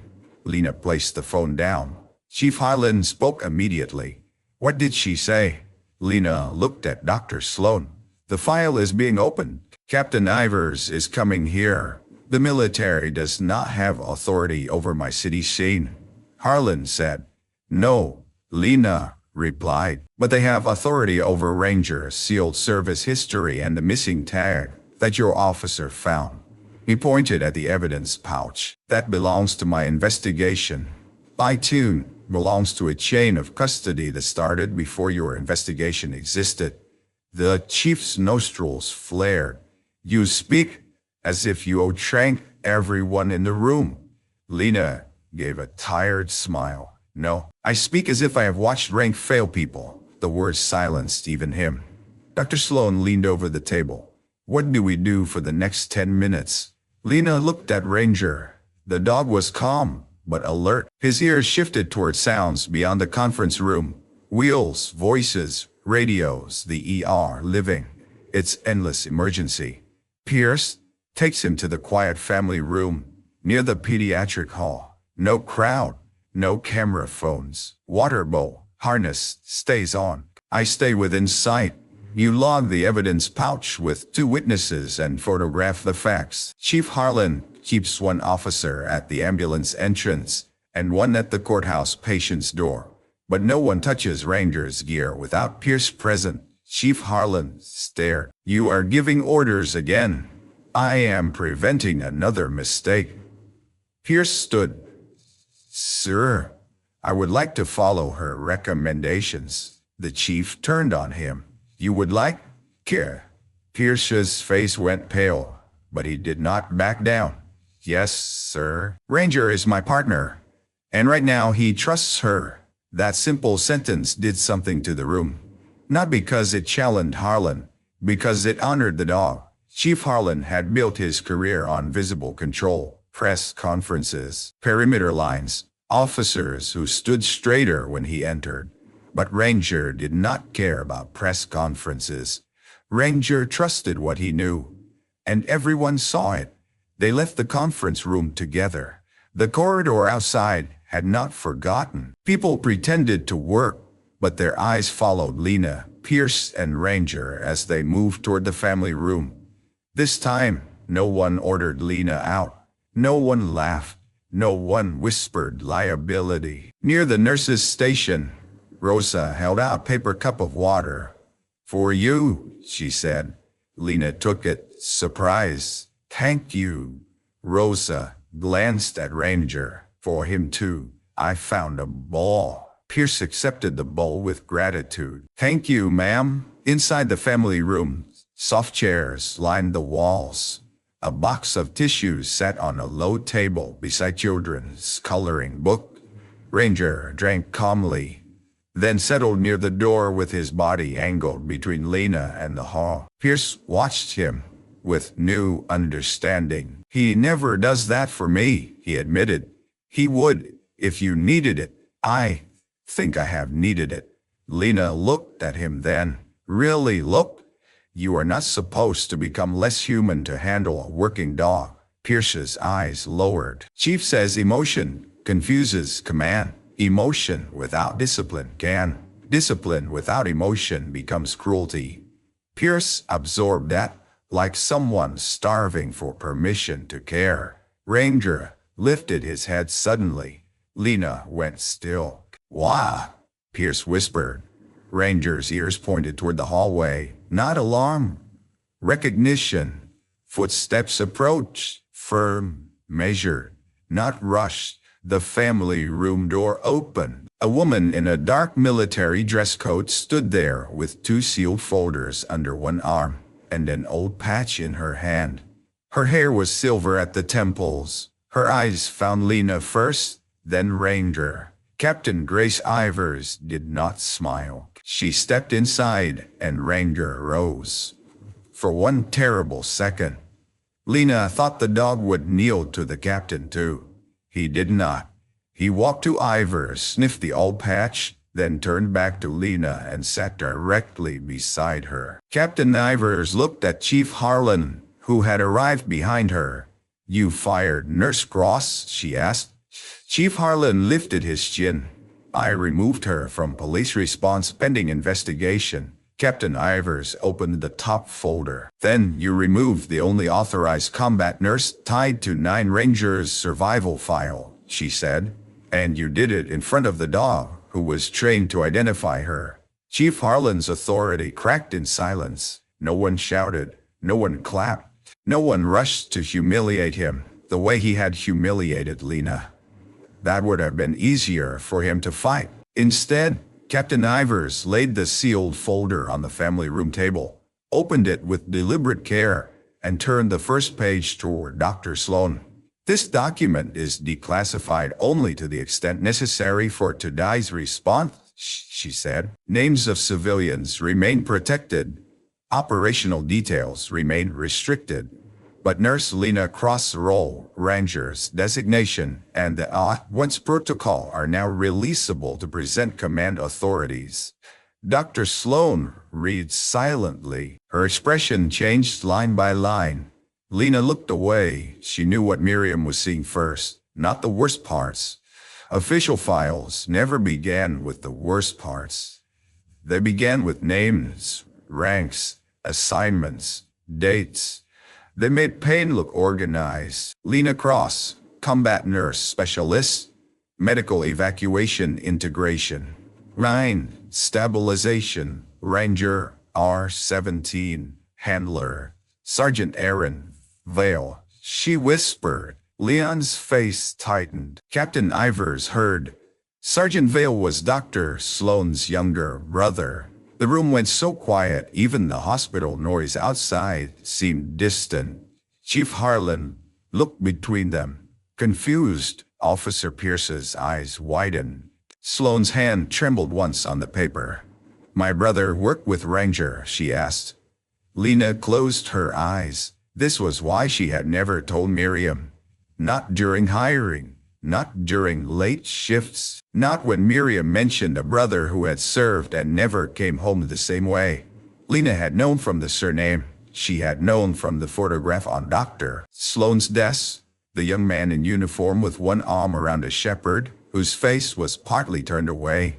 Lena placed the phone down. Chief Harlan spoke immediately. What did she say? Lena looked at Dr. Sloan. The file is being opened. Captain Ivers is coming here. The military does not have authority over my city scene. Harlan said. No, Lena replied. But they have authority over Ranger's sealed service history and the missing tag that your officer found. He pointed at the evidence pouch. That belongs to my investigation. My tune belongs to a chain of custody that started before your investigation existed. The chief's nostrils flared. You speak as if you outrank everyone in the room. Lena gave a tired smile. No, I speak as if I have watched rank fail people. The words silenced even him. Dr. Sloan leaned over the table. What do we do for the next 10 minutes? Lena looked at Ranger. The dog was calm, but alert. His ears shifted toward sounds beyond the conference room. Wheels, voices, Radios the ER living. It's endless emergency. Pierce takes him to the quiet family room near the pediatric hall. No crowd, no camera phones. Water bowl, harness, stays on. I stay within sight. You log the evidence pouch with 2 witnesses and photograph the facts. Chief Harlan keeps 1 officer at the ambulance entrance and 1 at the courthouse patient's door. But no one touches Ranger's gear without Pierce present. Chief Harlan stared. You are giving orders again. I am preventing another mistake. Pierce stood. Sir, I would like to follow her recommendations. The chief turned on him. You would like? Care. Pierce's face went pale, but he did not back down. Yes, sir. Ranger is my partner, and right now he trusts her. That simple sentence did something to the room. Not because it challenged Harlan, because it honored the dog. Chief Harlan had built his career on visible control, press conferences, perimeter lines, officers who stood straighter when he entered. But Ranger did not care about press conferences. Ranger trusted what he knew, and everyone saw it. They left the conference room together. The corridor outside had not forgotten. People pretended to work, but their eyes followed Lena, Pierce, and Ranger as they moved toward the family room. This time, no one ordered Lena out. No one laughed. No one whispered liability. Near the nurse's station, Rosa held out a paper cup of water. For you, she said. Lena took it, surprised. Thank you. Rosa glanced at Ranger. For him too. I found a ball. Pierce accepted the bowl with gratitude. Thank you, ma'am. Inside the family room, soft chairs lined the walls. A box of tissues sat on a low table beside children's coloring book. Ranger drank calmly, then settled near the door with his body angled between Lena and the hall. Pierce watched him with new understanding. He never does that for me, he admitted. He would, if you needed it. I think I have needed it. Lena looked at him then. Really looked? You are not supposed to become less human to handle a working dog. Pierce's eyes lowered. Chief says emotion confuses command. Emotion without discipline can. Discipline without emotion becomes cruelty. Pierce absorbed that, like someone starving for permission to care. Ranger lifted his head suddenly. Lena went still. Why? Pierce whispered. Ranger's ears pointed toward the hallway. Not alarm. Recognition. Footsteps approached. Firm. Measured. Not rushed. The family room door opened. A woman in a dark military dress coat stood there with 2 sealed folders under one arm and an old patch in her hand. Her hair was silver at the temples. Her eyes found Lena first, then Ranger. Captain Grace Ivers did not smile. She stepped inside, and Ranger rose. For one terrible second, Lena thought the dog would kneel to the captain too. He did not. He walked to Ivers, sniffed the old patch, then turned back to Lena and sat directly beside her. Captain Ivers looked at Chief Harlan, who had arrived behind her. You fired Nurse Cross? She asked. Chief Harlan lifted his chin. I removed her from police response pending investigation. Captain Ivers opened the top folder. Then you removed the only authorized combat nurse tied to 9 Rangers' survival file, she said. And you did it in front of the dog, who was trained to identify her. Chief Harlan's authority cracked in silence. No one shouted. No one clapped. No one rushed to humiliate him the way he had humiliated Lena. That would have been easier for him to fight. Instead, Captain Ivers laid the sealed folder on the family room table, opened it with deliberate care, and turned the first page toward Dr. Sloan. This document is declassified only to the extent necessary for today's response, she said. Names of civilians remain protected. Operational details remain restricted. But Nurse Lena Cross' role, Ranger's designation, and the once protocol are now releasable to present command authorities. Dr. Sloan read silently. Her expression changed line by line. Lena looked away. She knew what Miriam was seeing first, not the worst parts. Official files never began with the worst parts. They began with names, ranks, assignments, dates. They made pain look organized. Lena Cross, combat nurse specialist, medical evacuation integration. Rhine, stabilization, Ranger, R-17, handler, Sergeant Aaron, Vale. She whispered. Leon's face tightened. Captain Ivers heard. Sergeant Vale was Dr. Sloan's younger brother. The room went so quiet, even the hospital noise outside seemed distant. Chief Harlan looked between them. Confused, Officer Pierce's eyes widened. Sloan's hand trembled once on the paper. "My brother worked with Ranger," she asked. Lena closed her eyes. This was why she had never told Miriam. Not during hiring, not during late shifts, not when Miriam mentioned a brother who had served and never came home the same way. Lena had known from the surname. She had known from the photograph on Dr. Sloan's desk, the young man in uniform with one arm around a shepherd, whose face was partly turned away.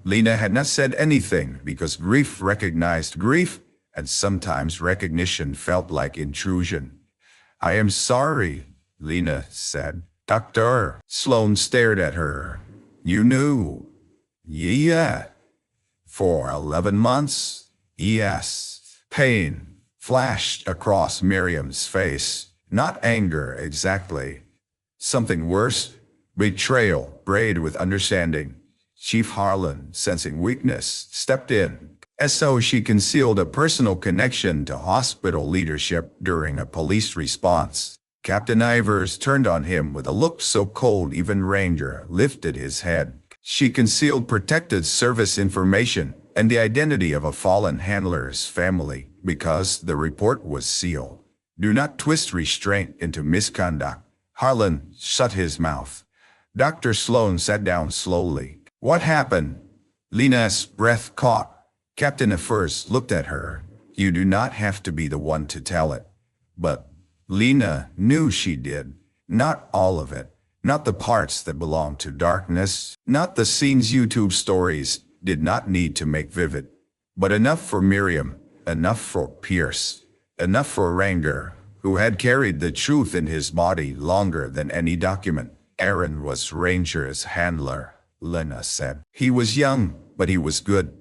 Lena had not said anything because grief recognized grief, and sometimes recognition felt like intrusion. "I am sorry," Lena said. "Dr. Sloan stared at her. "You knew?" "Yeah." "For 11 months?" "Yes." Pain flashed across Miriam's face. Not anger exactly. Something worse. Betrayal, braid with understanding. Chief Harlan, sensing weakness, stepped in. As though she concealed a personal connection to hospital leadership during a police response. Captain Ivers turned on him with a look so cold even Ranger lifted his head. She concealed protected service information and the identity of a fallen handler's family because the report was sealed. Do not twist restraint into misconduct. Harlan shut his mouth. Dr. Sloan sat down slowly. "What happened?" Lena's breath caught. Captain Ivers looked at her. "You do not have to be the one to tell it." But Lena knew she did. Not all of it. Not the parts that belonged to darkness. Not the scenes YouTube stories did not need to make vivid. But enough for Miriam. Enough for Pierce. Enough for Ranger, who had carried the truth in his body longer than any document. Aaron was Ranger's handler, Lena said. He was young, but he was good.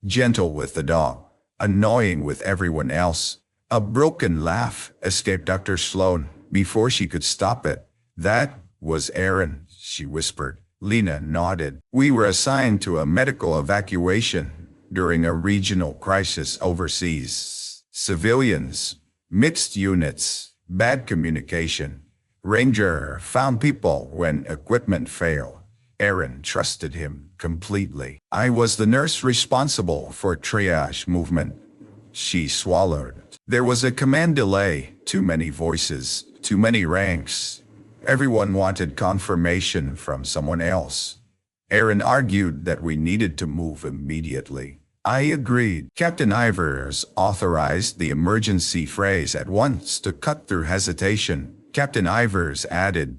Gentle with the dog. Annoying with everyone else. A broken laugh escaped Dr. Sloan before she could stop it. "That was Aaron," she whispered. Lena nodded. "We were assigned to a medical evacuation during a regional crisis overseas. Civilians, mixed units, bad communication. Ranger found people when equipment failed. Aaron trusted him completely. I was the nurse responsible for triage movement." She swallowed. There was a command delay, too many voices, too many ranks. Everyone wanted confirmation from someone else. Aaron argued that we needed to move immediately. I agreed. Captain Ivers authorized the emergency phrase at once to cut through hesitation. Captain Ivers added,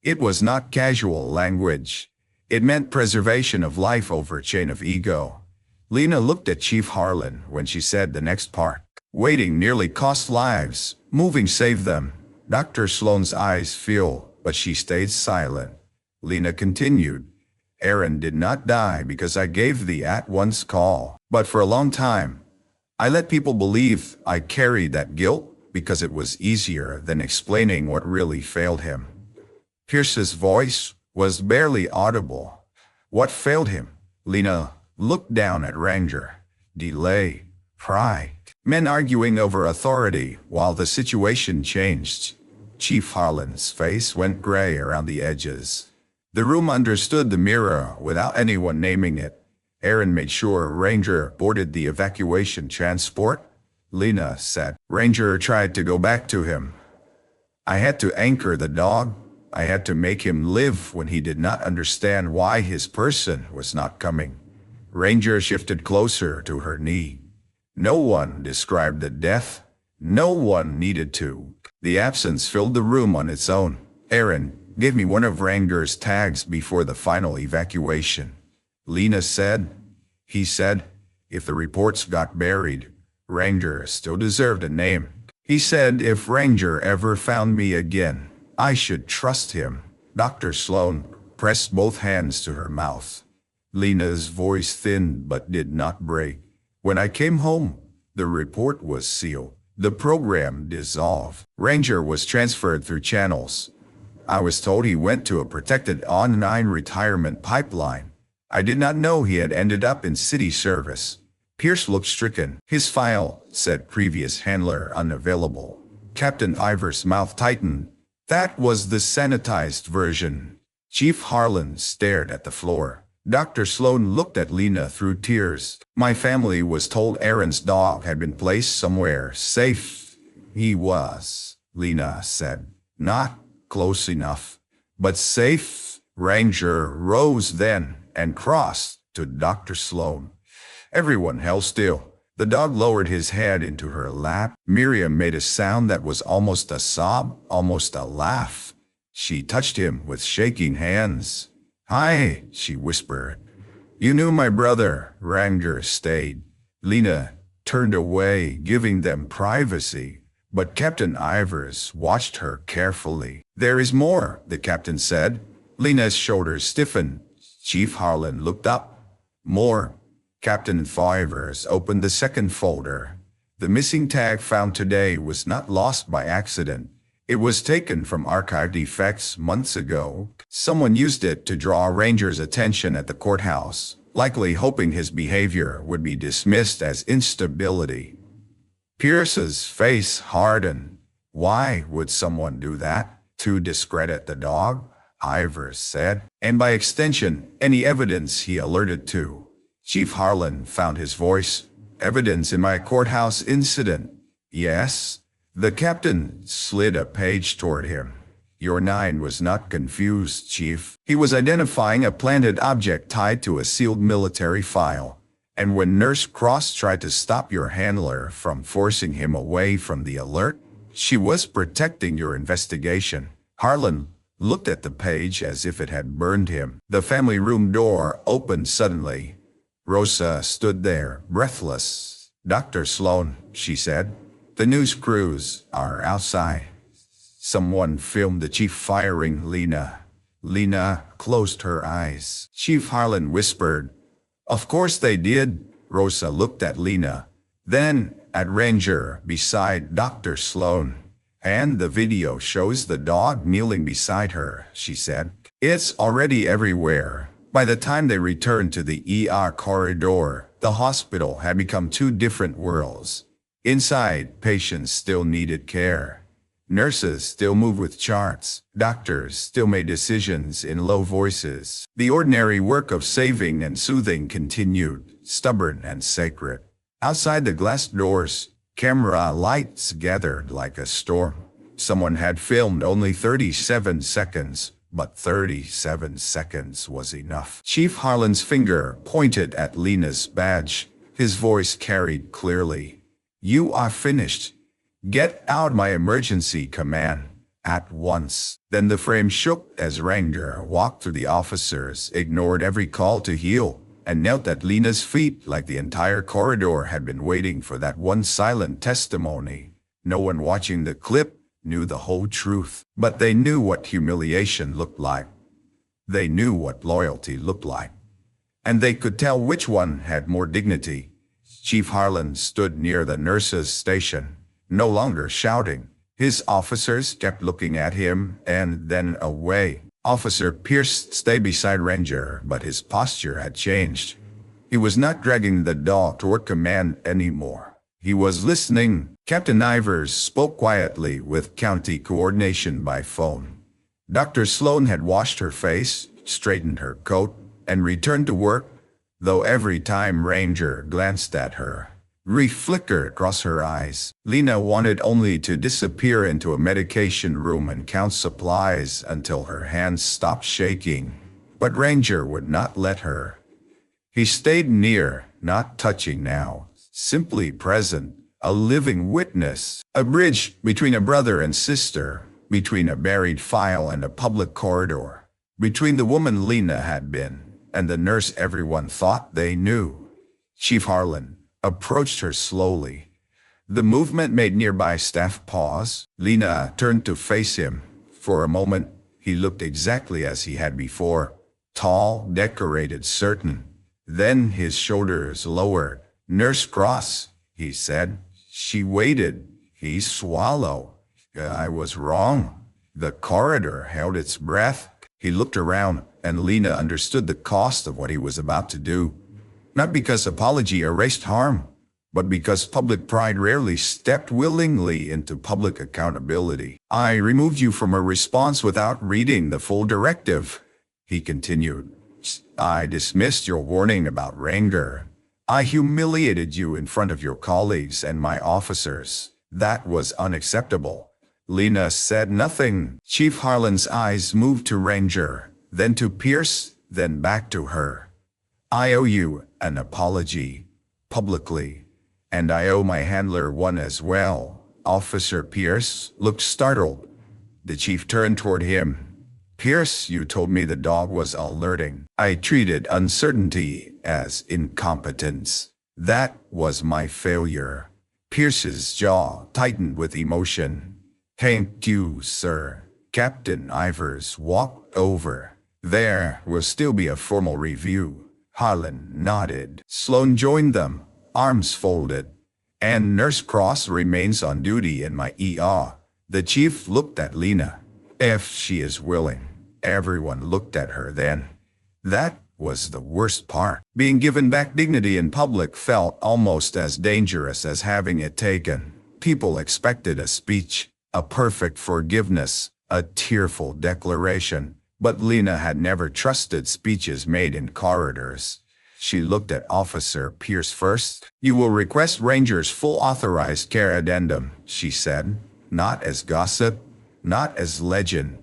"It was not casual language. It meant preservation of life over chain of ego." Lena looked at Chief Harlan when she said the next part. "Waiting nearly cost lives. Moving saved them." Dr. Sloan's eyes filled, but she stayed silent. Lena continued, "Aaron did not die because I gave the at-once call. But for a long time, I let people believe I carried that guilt because it was easier than explaining what really failed him." Pierce's voice was barely audible. "What failed him?" Lena looked down at Ranger. "Delay, pride, men arguing over authority while the situation changed." Chief Harlan's face went gray around the edges. The room understood the mirror without anyone naming it. Aaron made sure Ranger boarded the evacuation transport. Lena said. Ranger tried to go back to him. "I had to anchor the dog. I had to make him live when he did not understand why his person was not coming." Ranger shifted closer to her knee. No one described the death. No one needed to. The absence filled the room on its own. Aaron, give me one of Ranger's tags before the final evacuation. Lena said. He said, if the reports got buried, Ranger still deserved a name. He said if Ranger ever found me again, I should trust him. Dr. Sloan pressed both hands to her mouth. Lena's voice thinned but did not break. When I came home, the report was sealed. The program dissolved. Ranger was transferred through channels. I was told he went to a protected online retirement pipeline. I did not know he had ended up in city service. Pierce looked stricken. His file said previous handler unavailable. Captain Ivor's mouth tightened. That was the sanitized version. Chief Harlan stared at the floor. Dr. Sloan looked at Lena through tears. My family was told Aaron's dog had been placed somewhere safe. He was, Lena said. Not close enough, but safe. Ranger rose then and crossed to Dr. Sloan. Everyone held still. The dog lowered his head into her lap. Miriam made a sound that was almost a sob, almost a laugh. She touched him with shaking hands. Hi, she whispered. You knew my brother. Ranger stayed. Lena turned away, giving them privacy. But Captain Ivers watched her carefully. There is more, the captain said. Lena's shoulders stiffened. Chief Harlan looked up. More. Captain Ivers opened the second folder. The missing tag found today was not lost by accident. It was taken from archived effects months ago. Someone used it to draw Ranger's attention at the courthouse, likely hoping his behavior would be dismissed as instability. Pierce's face hardened. Why would someone do that? To discredit the dog? Ivers said. And by extension, any evidence he alerted to. Chief Harlan found his voice. Evidence in my courthouse incident. Yes. The captain slid a page toward him. Your 9 was not confused, Chief. He was identifying a planted object tied to a sealed military file. And when Nurse Cross tried to stop your handler from forcing him away from the alert, she was protecting your investigation. Harlan looked at the page as if it had burned him. The family room door opened suddenly. Rosa stood there, breathless. Dr. Sloan, she said. The news crews are outside. Someone filmed the chief firing Lena. Lena closed her eyes. Chief Harlan whispered, Of course they did. Rosa looked at Lena, then at Ranger beside Dr. Sloan. And the video shows the dog kneeling beside her, she said. It's already everywhere. By the time they returned to the ER corridor, the hospital had become 2 different worlds. Inside, patients still needed care. Nurses still moved with charts. Doctors still made decisions in low voices. The ordinary work of saving and soothing continued, stubborn and sacred. Outside the glass doors, camera lights gathered like a storm. Someone had filmed only 37 seconds, but 37 seconds was enough. Chief Harlan's finger pointed at Lena's badge. His voice carried clearly. You are finished. Get out my emergency command. At once. Then the frame shook as Ranger walked through the officers, ignored every call to heal, and knelt at Lena's feet like the entire corridor had been waiting for that one silent testimony. No one watching the clip knew the whole truth, but they knew what humiliation looked like. They knew what loyalty looked like. And they could tell which one had more dignity. Chief Harlan stood near the nurses' station, no longer shouting. His officers kept looking at him and then away. Officer Pierce stayed beside Ranger, but his posture had changed. He was not dragging the dog toward command anymore. He was listening. Captain Ivers spoke quietly with county coordination by phone. Dr. Sloan had washed her face, straightened her coat, and returned to work, though every time Ranger glanced at her, grief flickered across her eyes. Lena wanted only to disappear into a medication room and count supplies until her hands stopped shaking. But Ranger would not let her. He stayed near, not touching now, simply present, a living witness, a bridge between a brother and sister, between a buried file and a public corridor, between the woman Lena had been and the nurse everyone thought they knew. Chief Harlan approached her slowly. The movement made nearby staff pause. Lena turned to face him. For a moment, he looked exactly as he had before. Tall, decorated, certain. Then his shoulders lowered. "Nurse Cross," he said. She waited. He swallowed. "I was wrong." The corridor held its breath. He looked around, and Lena understood the cost of what he was about to do. Not because apology erased harm, but because public pride rarely stepped willingly into public accountability. "I removed you from a response without reading the full directive," he continued. "I dismissed your warning about Ranger. I humiliated you in front of your colleagues and my officers. That was unacceptable." Lena said nothing. Chief Harlan's eyes moved to Ranger, then to Pierce, then back to her. "I owe you an apology, publicly, and I owe my handler one as well." Officer Pierce looked startled. The chief turned toward him. "Pierce, you told me the dog was alerting. I treated uncertainty as incompetence. That was my failure." Pierce's jaw tightened with emotion. "Thank you, sir." Captain Ivers walked over. "There will still be a formal review." Harlan nodded. Sloan joined them, arms folded. "And Nurse Cross remains on duty in my ER." The chief looked at Lena. "If she is willing." Everyone looked at her then. That was the worst part. Being given back dignity in public felt almost as dangerous as having it taken. People expected a speech, a perfect forgiveness, a tearful declaration. But Lena had never trusted speeches made in corridors. She looked at Officer Pierce first. "You will request Ranger's full authorized care addendum," she said. "Not as gossip, not as legend,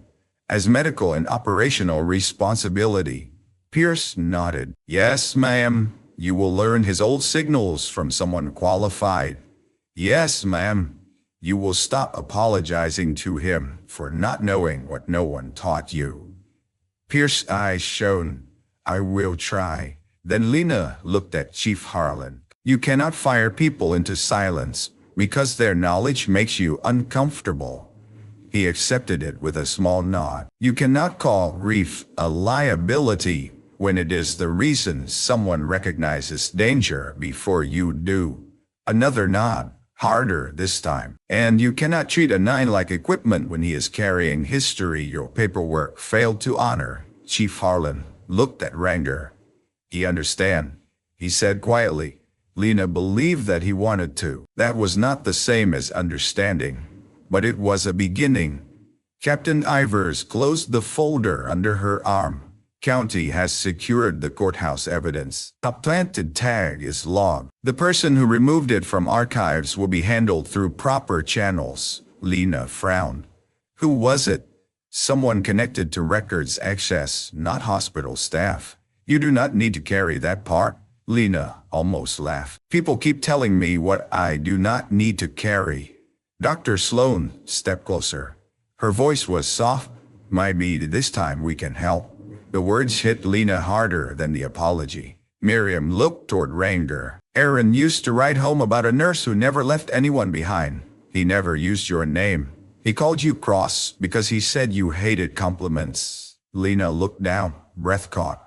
as medical and operational responsibility." Pierce nodded. "Yes, ma'am. You will learn his old signals from someone qualified." "Yes, ma'am. You will stop apologizing to him for not knowing what no one taught you." Pierce's eyes shone. "I will try." Then Lena looked at Chief Harlan. "You cannot fire people into silence because their knowledge makes you uncomfortable." He accepted it with a small nod. "You cannot call Reef a liability when it is the reason someone recognizes danger before you do." Another nod, harder this time. "And you cannot treat a 9 like equipment when he is carrying history your paperwork failed to honor." Chief Harlan looked at Ranger. "He understand," he said quietly. Lena believed that he wanted to. That was not the same as understanding, but it was a beginning. Captain Ivers closed the folder under her arm. "County has secured the courthouse evidence. A planted tag is logged. The person who removed it from archives will be handled through proper channels." Lena frowned. "Who was it?" "Someone connected to records access, not hospital staff." "You do not need to carry that part." Lena almost laughed. "People keep telling me what I do not need to carry." Dr. Sloan stepped closer. Her voice was soft. "Maybe this time we can help." The words hit Lena harder than the apology. Miriam looked toward Ranger. "Aaron used to write home about a nurse who never left anyone behind. He never used your name. He called you Cross because he said you hated compliments." Lena looked down, breath caught.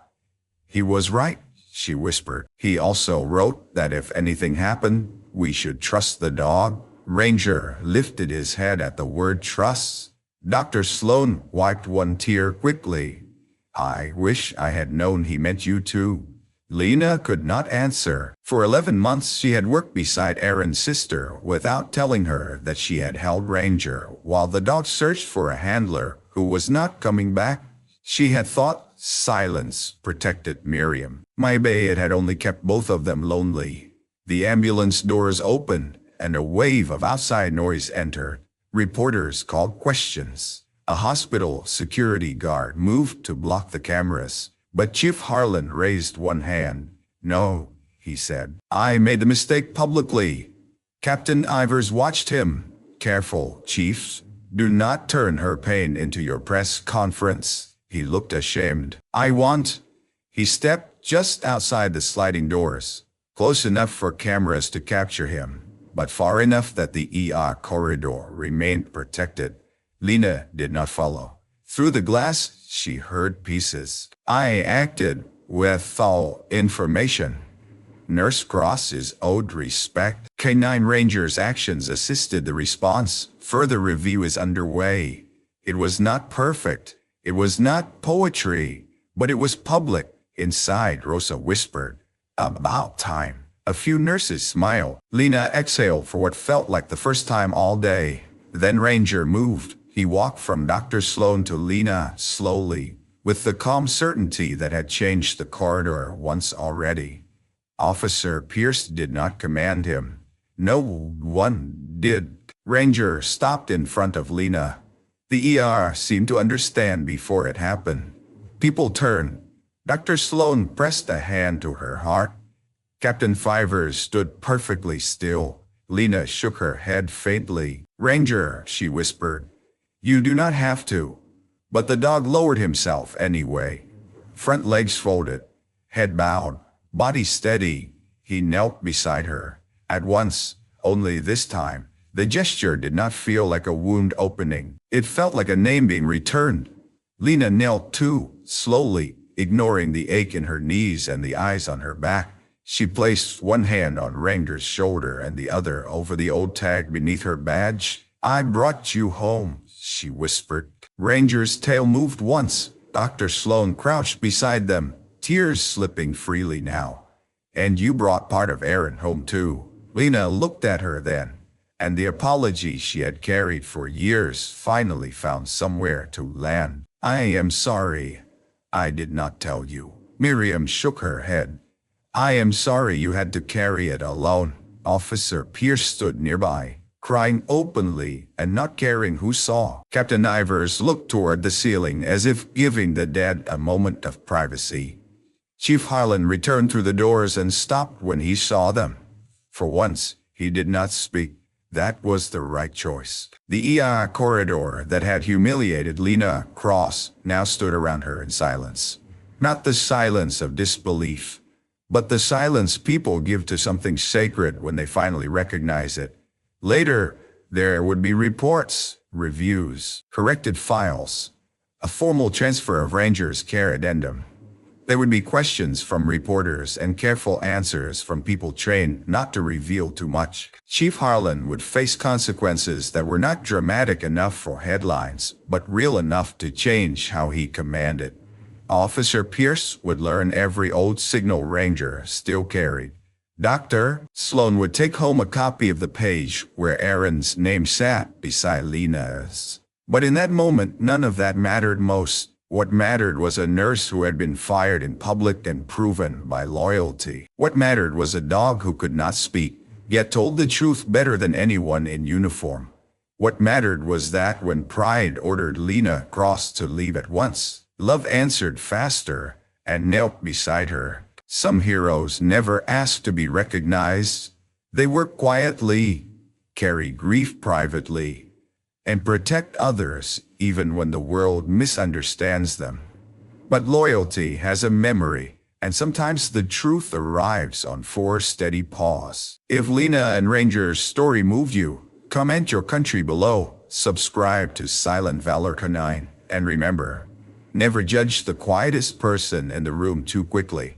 "He was right," she whispered. "He also wrote that if anything happened, we should trust the dog." Ranger lifted his head at the word trust. Dr. Sloan wiped one tear quickly. "I wish I had known he meant you too." Lena could not answer. For 11 months she had worked beside Aaron's sister without telling her that she had held Ranger while the dog searched for a handler who was not coming back. She had thought silence protected Miriam. Maybe it had only kept both of them lonely. The ambulance doors opened and a wave of outside noise entered. Reporters called questions. A hospital security guard moved to block the cameras, but Chief Harlan raised one hand. No, he said. I made the mistake publicly. Captain Ivers watched him. Careful, chiefs. Do not turn her pain into your press conference. He looked ashamed. He stepped just outside the sliding doors, close enough for cameras to capture him, but far enough that the ER corridor remained protected. Lena did not follow. Through the glass, she heard pieces. I acted with all information. Nurse Cross is owed respect. K9 Rangers' actions assisted the response. Further review is underway. It was not perfect. It was not poetry, but it was public. Inside, Rosa whispered, "About time." A few nurses smiled. Lena exhaled for what felt like the first time all day. Then Ranger moved. He walked from Dr. Sloan to Lena slowly, with the calm certainty that had changed the corridor once already. Officer Pierce did not command him. No one did. Ranger stopped in front of Lena. The ER seemed to understand before it happened. People turned. Dr. Sloan pressed a hand to her heart. Captain Fivers stood perfectly still. Lena shook her head faintly. "Ranger," she whispered, "you do not have to." But the dog lowered himself anyway. Front legs folded, head bowed, body steady. He knelt beside her. At once, only this time, the gesture did not feel like a wound opening. It felt like a name being returned. Lena knelt too, slowly, ignoring the ache in her knees and the eyes on her back. She placed one hand on Ranger's shoulder and the other over the old tag beneath her badge. "I brought you home," she whispered. Ranger's tail moved once. Dr. Sloan crouched beside them, tears slipping freely now. "And you brought part of Aaron home too." Lena looked at her then, and the apology she had carried for years finally found somewhere to land. "I am sorry. I did not tell you." Miriam shook her head. "I am sorry you had to carry it alone." Officer Pierce stood nearby, crying openly and not caring who saw. Captain Ivers looked toward the ceiling as if giving the dead a moment of privacy. Chief Harlan returned through the doors and stopped when he saw them. For once, he did not speak. That was the right choice. The ER corridor that had humiliated Lena Cross now stood around her in silence. Not the silence of disbelief, but the silence people give to something sacred when they finally recognize it. Later, there would be reports, reviews, corrected files, a formal transfer of Ranger's care addendum. There would be questions from reporters and careful answers from people trained not to reveal too much. Chief Harlan would face consequences that were not dramatic enough for headlines, but real enough to change how he commanded. Officer Pierce would learn every old signal Ranger still carried. Dr. Sloan would take home a copy of the page where Aaron's name sat beside Lena's. But in that moment, none of that mattered most. What mattered was a nurse who had been fired in public and proven by loyalty. What mattered was a dog who could not speak, yet told the truth better than anyone in uniform. What mattered was that when pride ordered Lena Cross to leave at once, love answered faster and knelt beside her. Some heroes never asked to be recognized. They work quietly, carry grief privately, and protect others even when the world misunderstands them. But loyalty has a memory, and sometimes the truth arrives on 4 steady paws. If Lena and Ranger's story moved you, comment your country below, subscribe to Silent Valor K9, and remember, never judge the quietest person in the room too quickly.